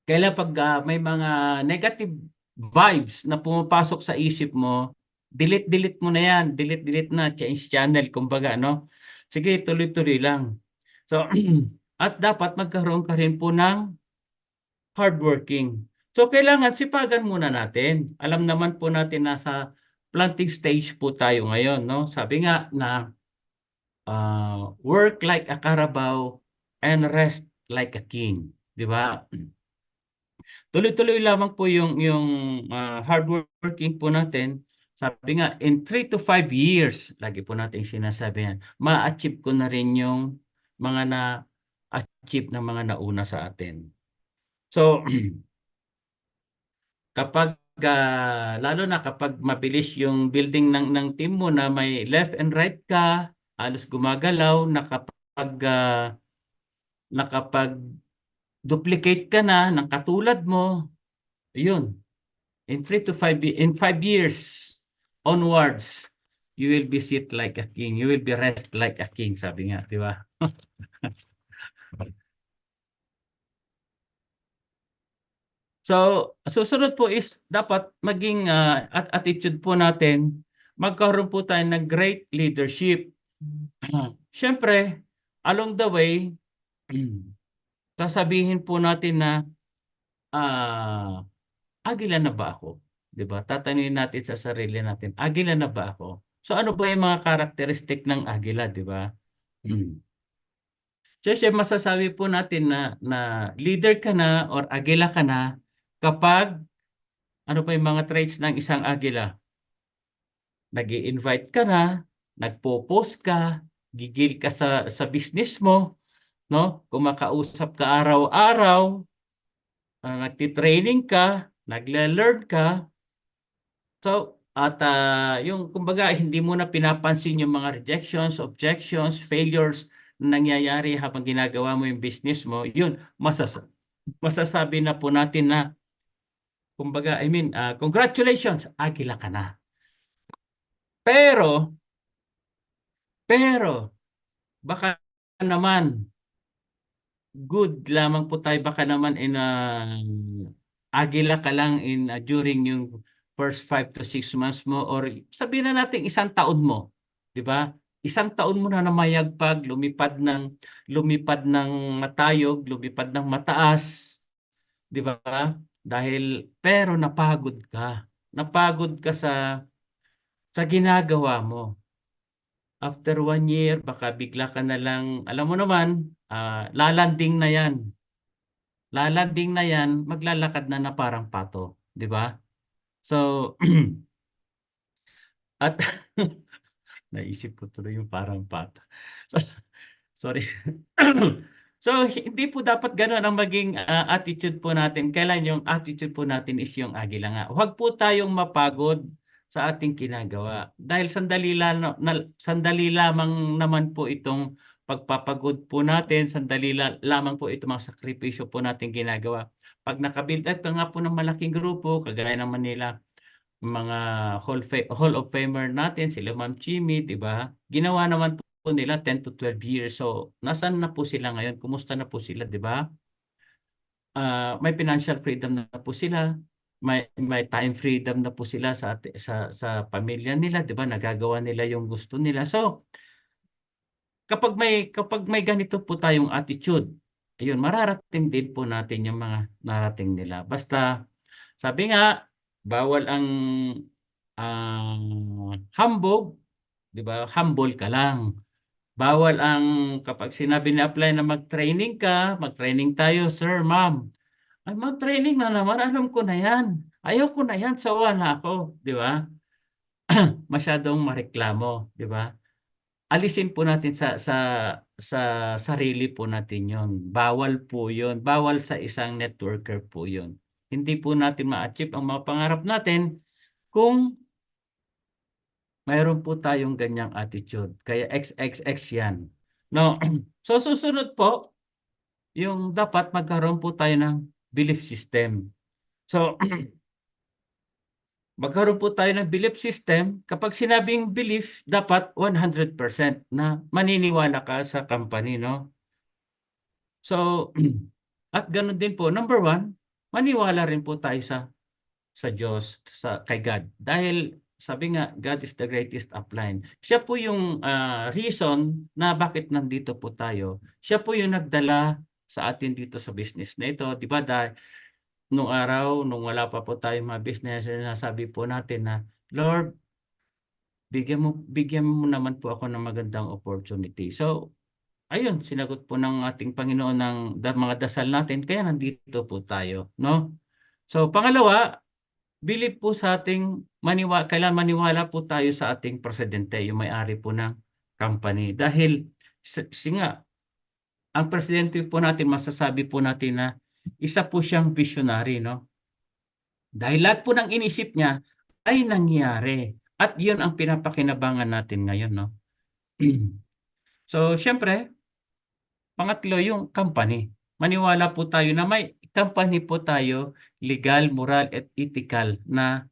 kailan pag may mga negative vibes na pumapasok sa isip mo, delete mo na yan, delete na, change channel, kumbaga, no? Sige, tuloy-tuloy lang. So, at dapat magkaroon ka rin po ng hardworking. So, kailangan sipagan muna natin. Alam naman po natin nasa planting stage po tayo ngayon, no? Sabi nga na work like a Carabao and rest like a king, di ba? Tuloy-tuloy lamang po yung hardworking po natin. Sabi nga, in 3 to 5 years, lagi po natin sinasabi yan, ma-achieve ko na rin yung mga na-achieve ng mga nauna sa atin. So, kapag, lalo na kapag mabilis yung building ng team mo na may left and right ka, halos gumagalaw, nakapag-duplicate ka na ng katulad mo, yun. In 5 years onwards, you will be sit like a king. You will be rest like a king, sabi nga, di ba? So, susunod po is dapat maging attitude po natin, magkaroon po tayo ng great leadership. Siyempre, along the way, sasabihin po natin na agila na ba ako? 'Di ba? Tatanungin natin sa sarili natin, agila na ba ako? So ano ba yung mga karakteristik ng agila, 'di ba? Siyempre, masasabi po natin na leader ka na or agila ka na kapag ano pa yung mga traits ng isang agila? Nag-i-invite ka na, nagpo-post ka, gigil ka sa business mo, no? Kumakausap ka araw-araw, nagti-training ka, nagle-learn ka. So, at yung kumbaga hindi mo na pinapansin yung mga rejections, objections, failures na nangyayari habang ginagawa mo yung business mo, yun, masasabi na po natin na kumbaga, I mean, congratulations, agila ka na. Pero, baka naman, good lamang po tayo, baka naman agila ka lang during yung first 5 to 6 months mo or sabihin na natin isang taon mo, 'di ba? Isang taon mo na namayagpag, lumipad ng matayog, lumipad ng mataas, 'di ba? Pero napagod ka. Napagod ka sa ginagawa mo. after 1 year, baka bigla ka na lang, alam mo naman, lalanding na yan. Lalanding na yan, maglalakad na parang pato. Di ba? So, at naisip ko tuloy yung parang pato. Sorry. So, hindi po dapat gano'n ang maging attitude po natin. Kailan yung attitude po natin is yung agila nga. Huwag po tayong mapagod sa ating ginagawa. Dahil sandali lamang naman po itong pagpapagod po natin, sandali lamang po itong mga sakripisyo po natin ginagawa. Pag nakabuild up ka nga po ng malaking grupo, kagaya ng Manila, mga Hall of Famer natin, sila Ma'am Chimmy, di ba? Ginawa naman po nila 10 to 12 years. So, nasaan na po sila ngayon? Kumusta na po sila, di ba? May financial freedom na po sila. May time freedom na po sila sa pamilya nila, di ba? Nagagawa nila yung gusto nila. So, kapag may ganito po tayong attitude, ayun, mararating din po natin yung mga narating nila. Basta, sabi nga, bawal ang hambog, di ba? Humble ka lang. Bawal ang kapag sinabi ni apply na mag-training ka, mag-training tayo, sir, ma'am. Ay, mag-training na naman, alam ko na yan. Ayaw ko na yan, sawa na ako, di ba? Masyadong mareklamo, di ba? Alisin po natin sa sarili po natin yon. Bawal po yon. Bawal sa isang networker po yon. Hindi po natin ma-achieve ang mga pangarap natin kung mayroon po tayong ganyang attitude. Kaya XXX yan. No? So susunod po, yung dapat magkaroon po tayo ng belief system. So magkaroon po tayo ng belief system. Kapag sinabing belief, dapat 100% na maniniwala ka sa company, no? So at ganun din po, number 1, maniwala rin po tayo sa Diyos, kay God. Dahil sabi nga, God is the greatest upline. Siya po yung reason na bakit nandito po tayo. Siya po yung nagdala sa atin dito sa business na ito. Di ba? Dahil nung araw, nung wala pa po tayong mga business, nasabi po natin na, Lord, bigyan mo naman po ako ng magandang opportunity. So, ayun, sinagot po ng ating Panginoon ng mga dasal natin, kaya nandito po tayo. No? So, pangalawa, believe po sa ating kailan maniwala po tayo sa ating presidente, yung may-ari po ng company. Dahil nga, ang presidente po natin, masasabi po natin na isa po siyang visionary, no? Dahil lahat po ng inisip niya ay nangyari. At yun ang pinapakinabangan natin ngayon, no? So, syempre, pangatlo yung company. Maniwala po tayo na may company po tayo, legal, moral, at ethical na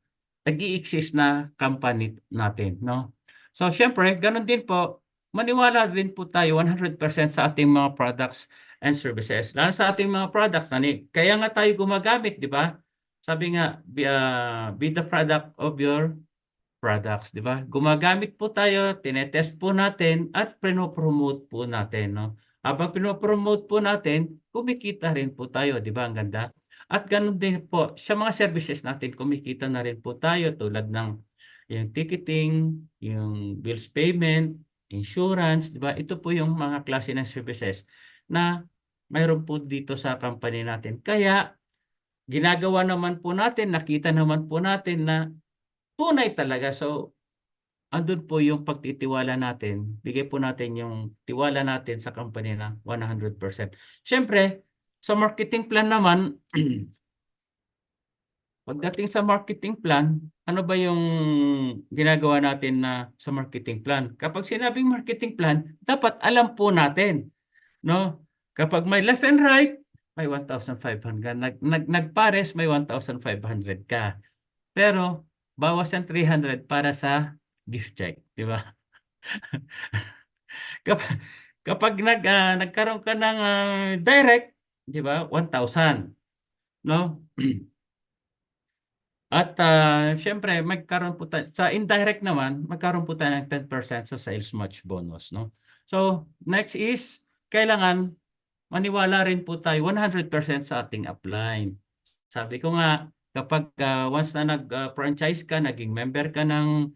nag-i-exist na company natin, no? So, syempre, ganun din po, maniwala din po tayo 100% sa ating mga products and services. Lalo sa ating mga products, kaya nga tayo gumagamit, di ba? Sabi nga, be the product of your products, di ba? Gumagamit po tayo, tinetest po natin, at pinopromote po natin, no? Habang pinopromote po natin, kumikita rin po tayo, di ba? Ang ganda. At ganun din po, sa mga services natin, kumikita na rin po tayo tulad ng yung ticketing, yung bills payment, insurance, di ba? Ito po yung mga klase ng services na mayroon po dito sa company natin. Kaya, ginagawa naman po natin, nakita naman po natin na tunay talaga. So, andun po yung pagtitiwala natin. Bigay po natin yung tiwala natin sa company na 100%. Siyempre, sa marketing plan naman, pagdating sa marketing plan, ano ba yung ginagawa natin na sa marketing plan? Kapag sinabing marketing plan, dapat alam po natin, no? Kapag may left and right, may 1,500. Nagpares, may 1,500 ka. Pero, bawas ang 300 para sa gift check, di ba? Kapag nagkaroon ka ng direct, di ba? 1,000, no? At syempre, magkaroon po tayo, sa indirect naman, magkaroon po tayo ng 10% sa sales match bonus, no? So, next is, kailangan maniwala rin po tayo 100% sa ating upline. Sabi ko nga, kapag once na nag-franchise ka, naging member ka ng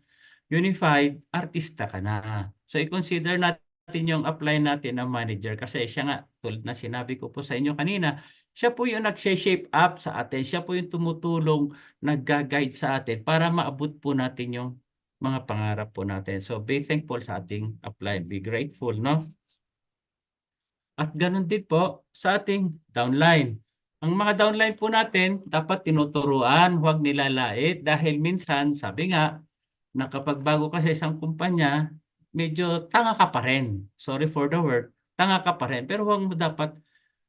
Unified, artista ka na. So i-consider natin yung apply natin ng manager kasi siya nga, tulad na sinabi ko po sa inyo kanina, siya po yung nag-shape up sa atin. Siya po yung tumutulong, nag-guide sa atin para maabot po natin yung mga pangarap po natin. So be thankful sa ating apply. Be grateful, no? At ganun din po sa ating downline. Ang mga downline po natin, dapat tinuturuan, huwag nilalait dahil minsan, sabi nga, na kapag bago ka sa isang kumpanya, medyo tanga ka pa rin. Sorry for the word, tanga ka pa rin. Pero huwag mo dapat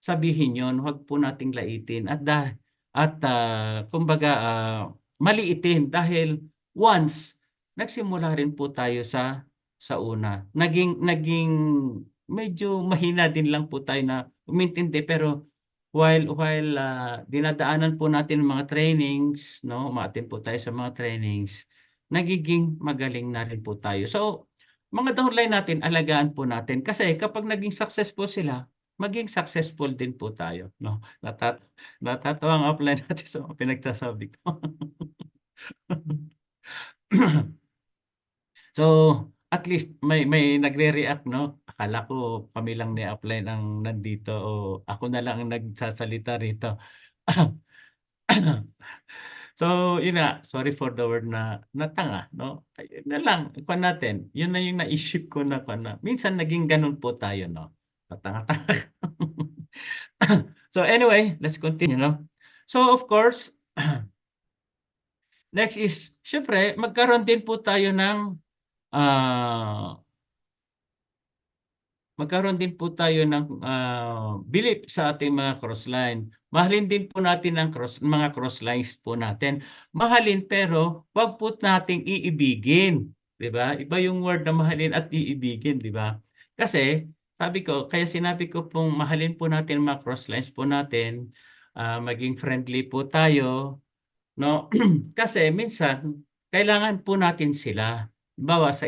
sabihin yon, huwag po nating laitin kumbaga maliitin dahil once nagsimula rin po tayo sa una. Naging medyo mahina din lang po tayo na umintindi pero while dinadaanan po natin ang mga trainings, no, umaattend po tayo sa mga trainings, nagiging magaling na rin po tayo. So, mga downline natin, alagaan po natin kasi kapag naging successful sila, maging successful din po tayo, no? Natatawa ang upline natin sa mga pinagsasabi ko. So, at least may nagre-react, no? Akala ko kami lang ni upline ang nandito o ako na lang ang nagsasalita rito. So, yun nga, sorry for the word na tanga, no? Ayun na lang, kuwan natin. Yun na yung naisip ko na kuwan na. Minsan naging ganun po tayo, no? Tanga-tanga. So anyway, let's continue, no? So of course, next is, syempre, magkaroon din po tayo ng belief sa ating mga crossline. Mahalin din po natin ang mga crosslines po natin. Mahalin pero wag po nating iibigin, 'di ba? Iba yung word na mahalin at iibigin, 'di ba? Kasi kaya sinabi ko pong mahalin po natin ang mga crosslines po natin, maging friendly po tayo, no? Kasi minsan kailangan po natin sila. Halimbawa sa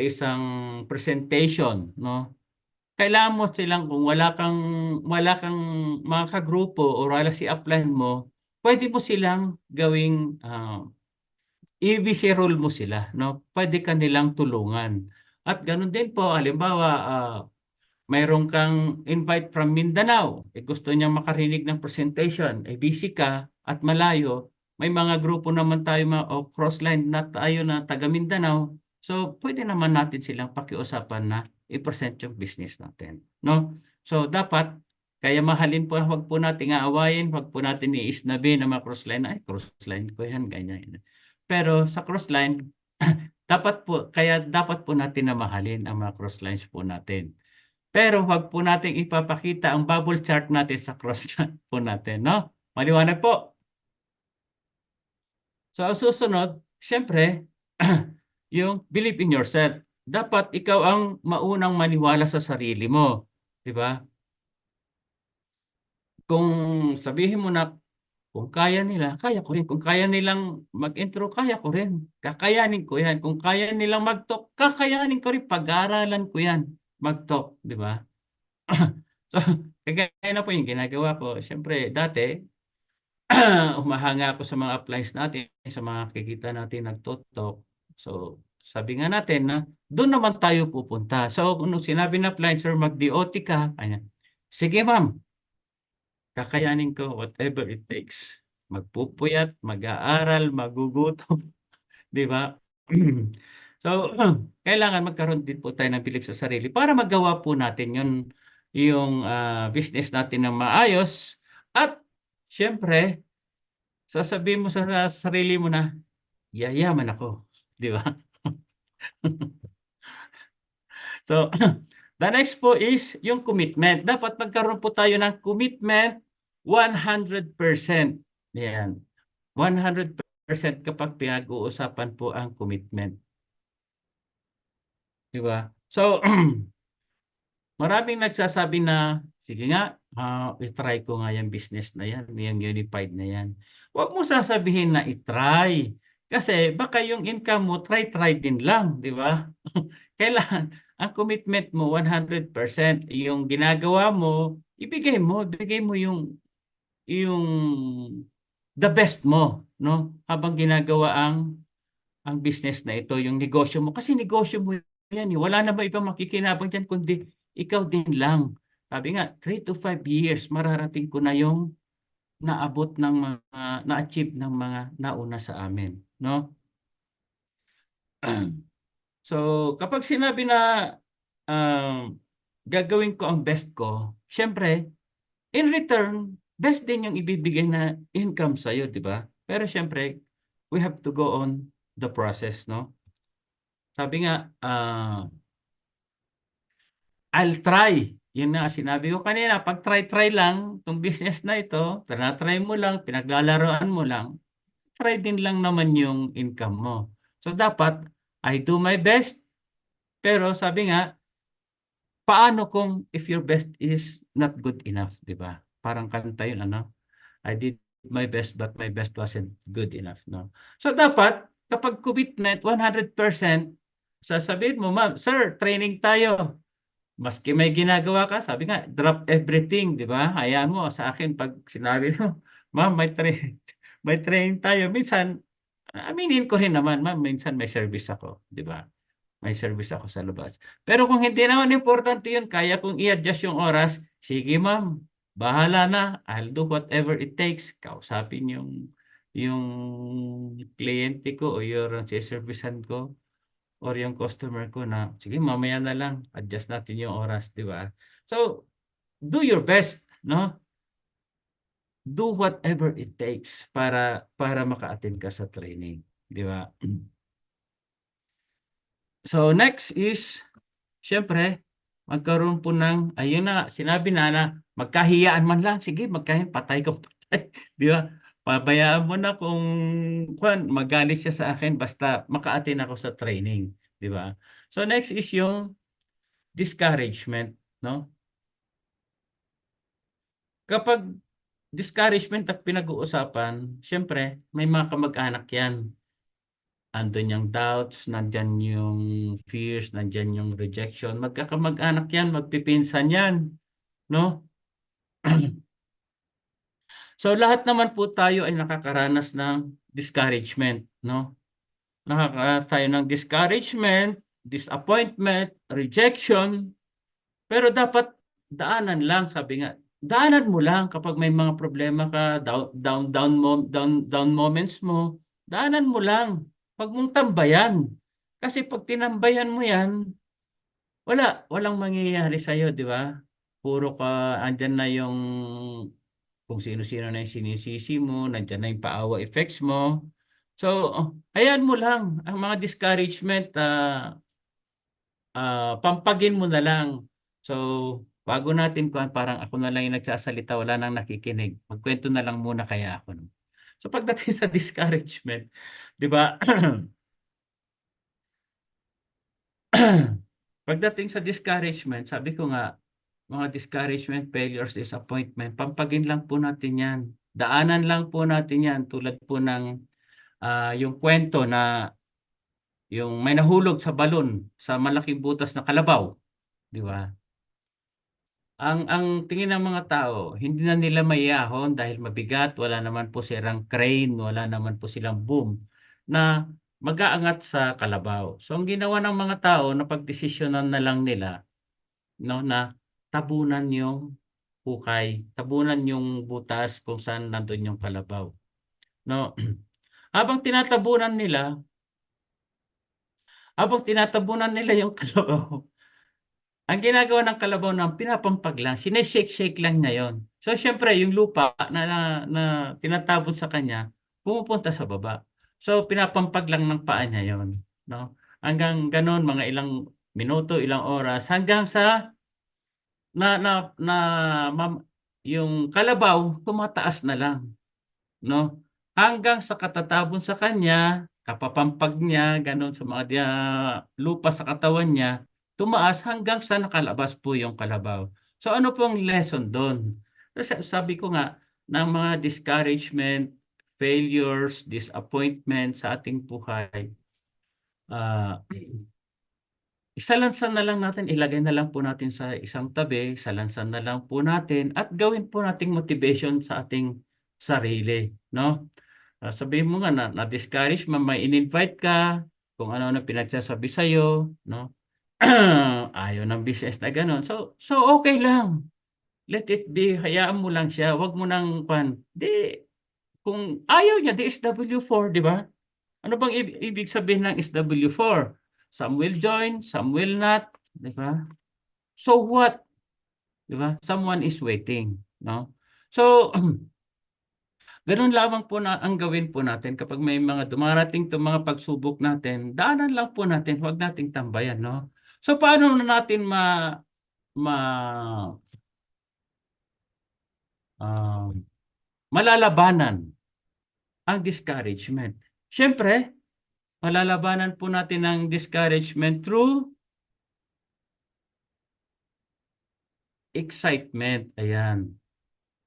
isang presentation, no? Kailangan mo silang kung wala kang mga kagrupo o wala si upline mo, pwede mo silang gawing EBC role mo sila, no? Pwede ka nilang tulungan. At ganun din po, halimbawa, mayroon kang invite from Mindanao, gusto niyang makarinig ng presentation, busy ka at malayo, may mga grupo naman tayo o crossline na tayo na taga Mindanao, so pwede naman natin silang pakiusapan na i-present yung business natin, no? So dapat, kaya mahalin po, huwag po natin aawayin, huwag po natin iisnabi na mga crossline, ay crossline ko yan, ganyan. Pero sa crossline, dapat po natin na mahalin ang mga crosslines po natin. Pero huwag po natin ipapakita ang bubble chart natin sa crossline po natin, no? Maliwanag po. So ang susunod, syempre, yung believe in yourself. Dapat ikaw ang maunang maniwala sa sarili mo, 'di ba? Kung sabihin mo na kung kaya nila, kaya ko rin. Kung kaya nilang mag-intro, kaya ko rin. Kakayanin ko 'yan. Kung kaya nilang mag-talk, kakayanin ko rin. Pag-aaralan ko 'yan, mag-talk, 'di ba? So, kagaya na po yung ginagawa ko. Siyempre, dati, humahanga ako sa mga applies natin, sa mga kikita natin nagtutok. So, sabi nga natin na doon naman tayo pupunta. So, kung sinabi na apply, sir, mag-DOT ka, sige ma'am, kakayanin ko whatever it takes. Magpupuyat, mag-aaral, magugutom, di ba? So, kailangan magkaroon din po tayo ng belief sa sarili para magawa po natin yung business natin ng maayos. At syempre, sasabihin mo sa sarili mo na, yayaman ako. Di ba? So, the next po is yung commitment. Dapat magkaroon po tayo ng commitment 100%. Yan. 100% kapag pinag-uusapan po ang commitment. Di ba? So, maraming nagsasabi na, sige nga, i-try ko nga yung business na yan, yung unified na yan. Huwag mo sasabihin na i-try. Kasi baka yung income mo, try din lang, di ba? Kailangan, ang commitment mo, 100%. Yung ginagawa mo, bigay mo yung the best mo, no? Habang ginagawa ang business na ito, yung negosyo mo. Kasi negosyo mo yan eh. Wala na ba ibang makikinabang dyan kundi ikaw din lang. Sabi nga, 3 to 5 years, mararating ko na yung naabot ng mga, na-achieve ng mga nauna sa amin. No? So, kapag sinabi na gagawin ko ang best ko, syempre, in return, best din yung ibibigay na income sa'yo, di ba? Pero syempre, we have to go on the process, no? Sabi nga, I'll try. Yun na, sinabi ko kanina, pag try lang, itong business na ito, try mo lang, pinaglalaroan mo lang, try din lang naman yung income mo. So, dapat, I do my best, pero sabi nga, paano kung if your best is not good enough, di ba? Parang kanta yun, ano? I did my best but my best wasn't good enough, no? So dapat kapag commitment 100%, sasabihin mo, ma'am, sir, training tayo. Maski may ginagawa ka, sabi nga, drop everything, di ba? Hayaan mo sa akin pag sinabi mo, ma'am, may training tayo. Minsan, aminin ko rin naman, ma'am, minsan may service ako, di ba? May service ako sa labas. Pero kung hindi naman importante yun, kaya kong i-adjust yung oras, sige ma'am, bahala na. I'll do whatever it takes. Kausapin yung kliyente ko o yung servicean ko or yung customer ko na, sige mamaya na lang, adjust natin yung oras, di ba? So, do your best, no? Do whatever it takes para maka-attend ka sa training, di ba? So next is, syempre, magkaroon po ng, ayun na, sinabi na magkahiyaan man lang, sige, patay kang patay. Di ba? Pabayaan mo na kung magalit siya sa akin, basta maka-attend ako sa training. Di ba? So next is yung discouragement. No? Kapag discouragement at pinag-uusapan, syempre, may mga kamag-anak yan. Andun yung doubts, nandyan yung fears, nandyan yung rejection. Magkakamag-anak yan, magpipinsan yan. No? So lahat naman po tayo ay nakakaranas ng discouragement. No? Nakakaranas tayo ng discouragement, disappointment, rejection. Pero dapat daanan lang, sabi nga. Daanan mo lang kapag may mga problema ka, down moments mo. Daanan mo lang. Huwag mong tambayan. Kasi pag tinambayan mo yan, walang mangyayari sa'yo, di ba? Puro ka, andyan na yung kung sino-sino na yung sinisisi mo, nandyan na yung paawa effects mo. So, ayan mo lang. Ang mga discouragement, pampagin mo na lang. So, bago natin parang ako na lang yung nagsasalita, wala nang nakikinig. Magkwento na lang muna kaya ako. So, pagdating sa discouragement, di ba? Pagdating sa discouragement, sabi ko nga, mga discouragement, failures, disappointment, pampagin lang po natin yan. Daanan lang po natin yan. Tulad po ng yung kwento na yung may nahulog sa balon sa malaking butas na kalabaw. Di ba? Ang tingin ng mga tao, hindi na nila maiahon dahil mabigat, wala naman po silang crane, wala naman po silang boom na mag-aangat sa kalabaw. So ang ginawa ng mga tao, napagdesisyonan na lang nila, no, na tabunan yung hukay, tabunan yung butas kung saan nandun yung kalabaw. No? Habang tinatabunan nila yung kalabaw, ang ginagawa ng kalabaw na pinapampag lang, sineshake-shake lang niya yon. So syempre yung lupa na tinatabon sa kanya, pumupunta sa baba. So pinapampag lang ng paa niya yon, no? Hanggang ganon mga ilang minuto, ilang oras hanggang sa yung kalabaw tumataas na lang, no? Hanggang sa katatabon sa kanya, kapapampag niya, ganon sa mga lupa sa katawan niya, tumaas hanggang sa nakalabas po yung kalabaw. So ano pong lesson doon? Sabi ko nga, ng mga discouragement, failures, disappointment sa ating buhay, isalansan na lang natin, ilagay na lang po natin sa isang tabi, isalansan na lang po natin at gawin po nating motivation sa ating sarili, no? Sabihin mo nga na discourage, may in-invite ka, kung ano na pinagsasabi sa'yo, no? ayaw ng business na gano'n. So okay lang. Let it be. Hayaan mo lang siya. Wag mo nang di, kung ayaw niya, di SW4, di ba? Ano bang ibig sabihin ng SW4? Some will join, some will not, di ba? So what? Di ba? Someone is waiting, no? So, ganun lamang po na ang gawin po natin kapag may mga dumarating to mga pagsubok natin, daanan lang po natin, huwag nating tambayan, no? So, paano na natin malalabanan ang discouragement? Siyempre, malalabanan po natin ang discouragement through excitement. Ayan.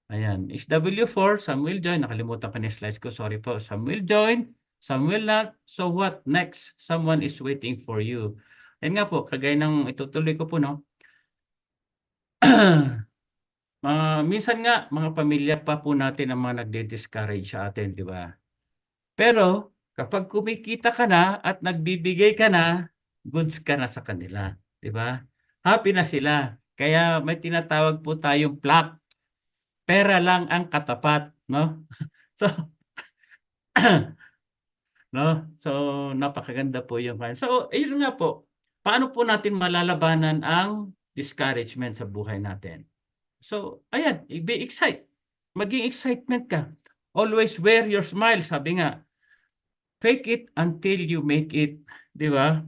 Ayan. SW4, some will join. Nakalimutan ko na yung slides ko. Sorry po. Some will join, some will not. So what next? Someone is waiting for you. Ayan nga po, kagaya ng itutuloy ko po, no? Minsan nga, mga pamilya pa po natin ang mga nagdi-discourage sa atin, di ba? Pero, kapag kumikita ka na at nagbibigay ka na, goods ka na sa kanila, di ba? Happy na sila. Kaya may tinatawag po tayong plaque. Pera lang ang katapat, no? So, no? So, napakaganda po yung kanya. So, ayun nga po. Paano po natin malalabanan ang discouragement sa buhay natin? So, ayan, be excited. Maging excitement ka. Always wear your smile, sabi nga. Fake it until you make it, di ba?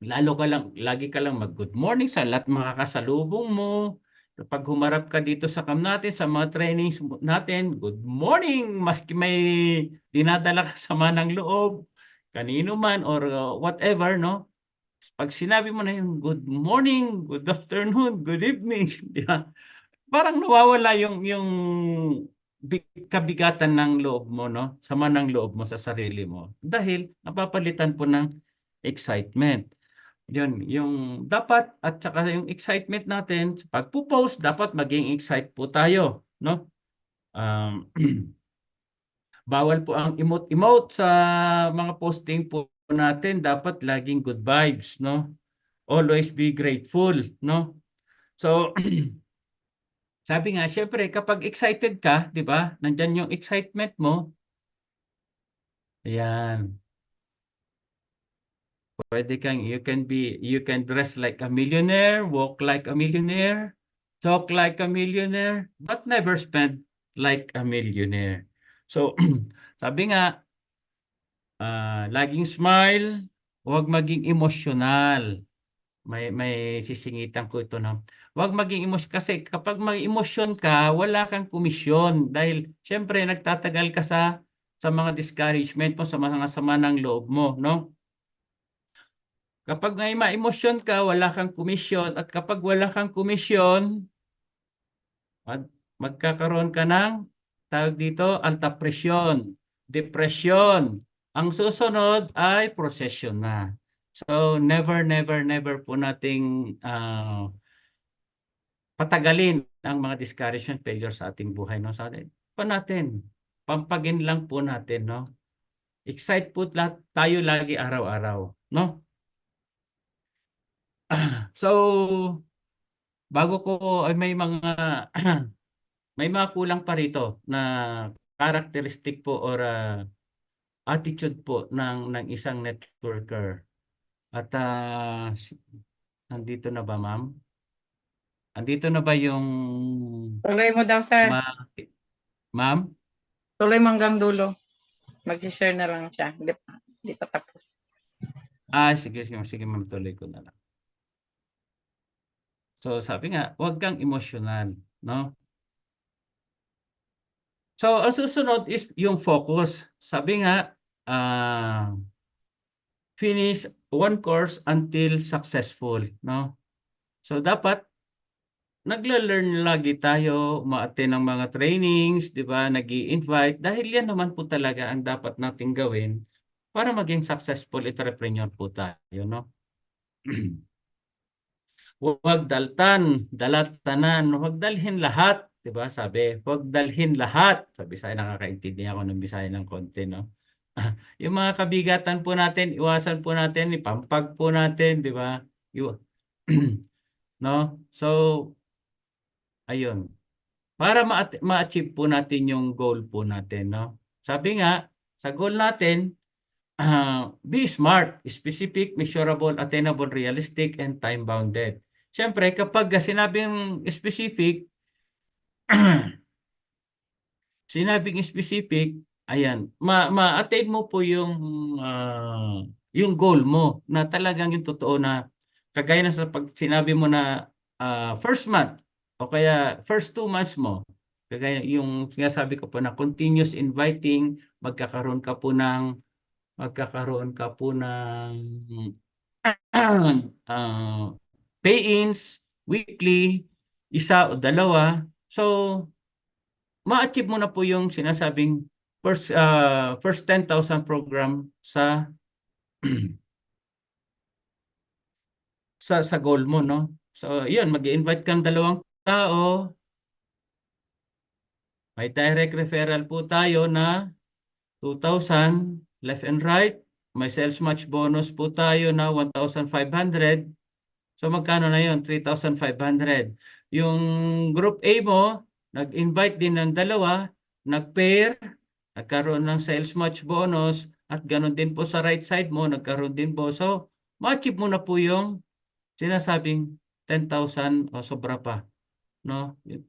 Lagi ka lang mag-good morning sa lahat mga kasalubong mo. Kapag humarap ka dito sa camp natin, sa mga trainings natin, good morning, maski may dinadala ka sama ng loob, kanino man or whatever, no? Pag sinabi mo na yung good morning, good afternoon, good evening, di ba? Parang nawawala yung kabigatan ng loob mo, no? Sama ng loob mo sa sarili mo. Dahil napapalitan po ng excitement. Yun, yung dapat at saka yung excitement natin, pag po-post, dapat maging excite po tayo, no? Bawal po ang emote sa mga posting po natin, dapat laging good vibes, no? Always be grateful, no? So, sabi nga, syempre, kapag excited ka, di ba? Nandyan yung excitement mo. Ayan. Pwede kang, you can dress like a millionaire, walk like a millionaire, talk like a millionaire, but never spend like a millionaire. So, sabi nga, laging smile, huwag maging emosyonal. May sisingitan ko ito na, huwag maging emosyon. Kasi kapag may emosyon ka, wala kang komisyon. Dahil, syempre, nagtatagal ka sa mga discouragement mo, sa mga sama ng loob mo, no? Kapag may ma-emosyon ka, wala kang komisyon. At kapag wala kang komisyon, magkakaroon ka ng, tawag dito, alta presyon, depresyon. Ang susunod ay prosesyon na. So, never po nating patagalin ang mga discouragement, failure sa ating buhay. No? Sa atin, pampagin lang po natin. No? Excite po tayo lagi araw-araw. No? So, bago ko ay may mga kulang pa rito na characteristic po or attitude po ng isang networker. At andito na ba, ma'am? Andito na ba yung Tuloy mo daw, sir. Ma'am? Tuloy mo hanggang dulo. Mag-share na lang siya. Hindi pa tapos. Sige, ma'am, tuloy ko na lang. So, sabi nga, huwag kang emosyonal, no? So, ang susunod is yung focus. Sabi nga, finish one course until successful, no? So, dapat nagla-learn lagi tayo, ma-attend ng mga trainings, di ba? Nag-i-invite. Dahil yan naman po talaga ang dapat nating gawin para maging successful entrepreneur po tayo, no? Huwag dalatanan, huwag dalhin lahat, 'di ba? Sabi, huwag dalhin lahat. Sa Bisaya nakakaintindi ako ng Bisaya ng konti, no? Yung mga kabigatan po natin, iwasan po natin, ipampag po natin, 'di ba? No? So, ayun. Para ma-achieve po natin yung goal po natin, no? Sabi nga, sa goal natin, be smart, specific, measurable, attainable, realistic, and time-bounded. Siyempre, kapag sinabing specific, sinabing specific, ayan, ma-attain mo po yung goal mo na talagang yung totoo na kagaya na sa pag sinabi mo na first month o kaya first 2 months mo, kagaya yung sinasabi ko po na continuous inviting, magkakaroon ka po ng pay-ins weekly, isa o dalawa. So, ma-achieve mo na po yung sinasabing first 10,000 program sa sa goal mo, no? So, yun, mag-i-invite kang 2 tao. May direct referral po tayo na 2,000 left and right. May sales match bonus po tayo na 1,500. So magkano na yun? 3,500. Yung group A mo, nag-invite din ng 2, nag-pair, nagkaroon ng sales match bonus, at ganoon din po sa right side mo, nagkaroon din po. So, ma-achieve mo na po yung sinasabing 10,000 o sobra pa. No? Yung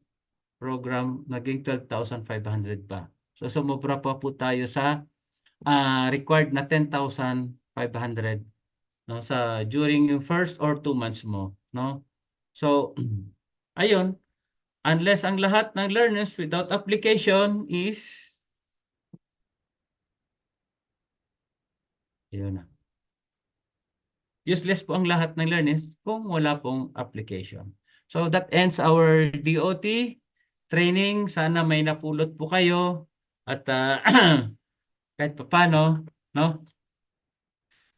program, naging 12,500 pa. So, sumobra pa po tayo sa required na 10,500, no, sa during yung first or 2 months mo, no? So, ayun, unless ang lahat ng learners without application is ayun na. Useless po ang lahat ng learners kung wala pong application. So that ends our DOT training. Sana may napulot po kayo at kahit paano, no?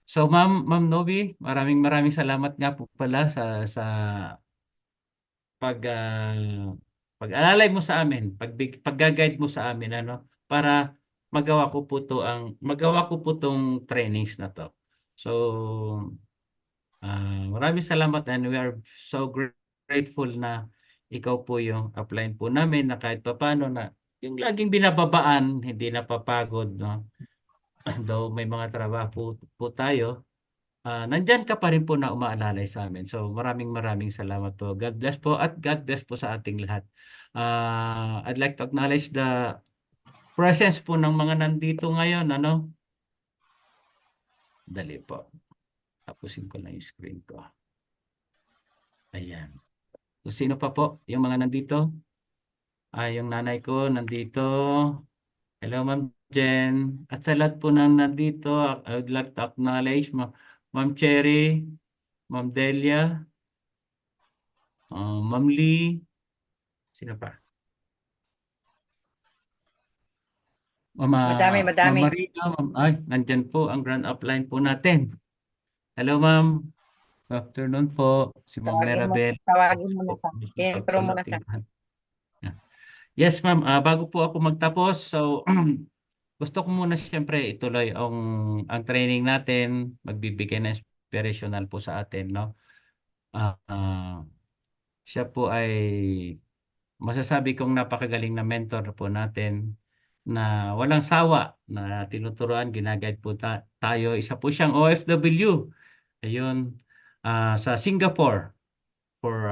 So Ma'am Novi, maraming salamat nga po pala sa pag-alalay mo sa amin, pag-guide mo sa amin, ano, para magawa ko po tong trainings na to. So, maraming salamat and we are so grateful na ikaw po yung upline po namin na kahit papaano na yung laging binababaan, hindi napapagod, no? Though may mga trabaho po tayo, nandyan ka pa rin po na umaalalay sa amin. So maraming salamat po. God bless po at God bless po sa ating lahat. I'd like to acknowledge the presence po ng mga nandito ngayon. Ano? Dali po. Tapusin ko lang yung screen ko. Ayan. So sino pa po yung mga nandito? Yung nanay ko nandito. Hello Ma'am Jen. At sa lahat po nang nandito, I would like to acknowledge Ma'am Cherry, Ma'am Delia, Ma'am Lee, sino pa? Madami. Ma'am Marina, nandyan po ang grand upline po natin. Hello ma'am. Good afternoon po. Si Ma'am Merabel. Tawagin mo na sa intro mo na sa. Yes ma'am, bago po ako magtapos, so gusto ko muna siyempre ituloy ang training natin, magbibigay ng inspirational po sa atin, no? Siya po ay masasabi kong napakagaling na mentor po natin na walang sawa na tinuturuan, ginaguide po tayo. Isa po siyang OFW. Ayun, sa Singapore for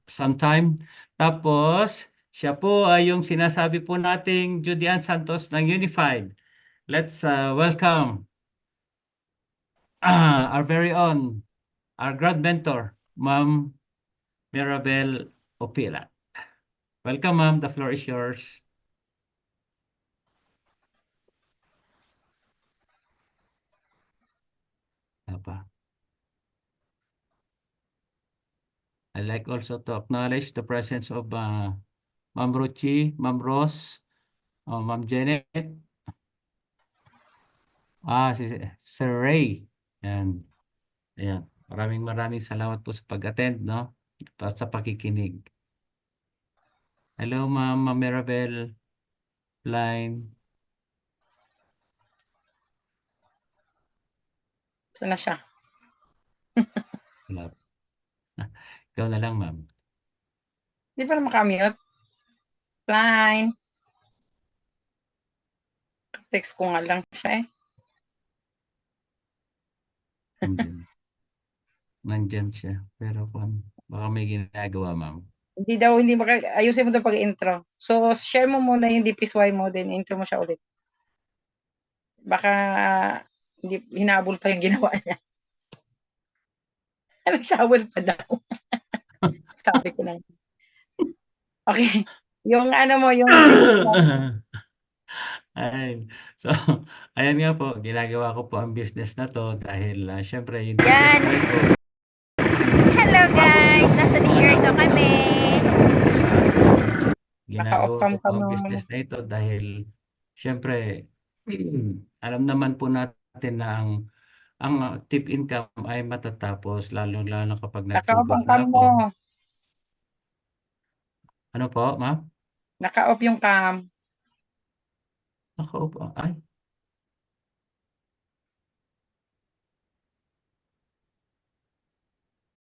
some time. Tapos, siya po ay yung sinasabi po nating Judian Santos ng Unified. Let's welcome our very own, our grand mentor, Ma'am Mirabel Opila. Welcome, ma'am. The floor is yours. Apa. I'd like also to acknowledge the presence of Ma'am Ruchi, Ma'am Rose, Ma'am Janet, si Sir Ray. Ayan. Ayan. Maraming salamat po sa pag-attend, no? At sa pakikinig. Hello, Ma'am Mirabel Line. Ito na siya. Ikaw na lang, ma'am. Di pa na makamute. Fine. Text ko nga lang siya eh. Nandyan siya. Pero baka may ginagawa, ma'am. Hindi ayusin mo daw pag-intro. So, share mo muna yung DPSY mo, then intro mo siya ulit. Baka hindi hinabol pa yung ginawa niya. Nag-shower pa daw. Sabi ko na. Okay. Yung ano mo, yung Ayun. So, ayan nga po, ginagawa ko po ang business na to dahil syempre yung Yan. DPSY ko Hello guys! Nasa Desierto kami. ginagawa Naka-off-cam ko po ang ka business na ito dahil syempre alam naman po natin na ang tip income ay matatapos lalo kapag naka-off nagsugot ang na cam ako. mo. Ano po, ma'am? Naka-off yung cam. Naka-off. Ay,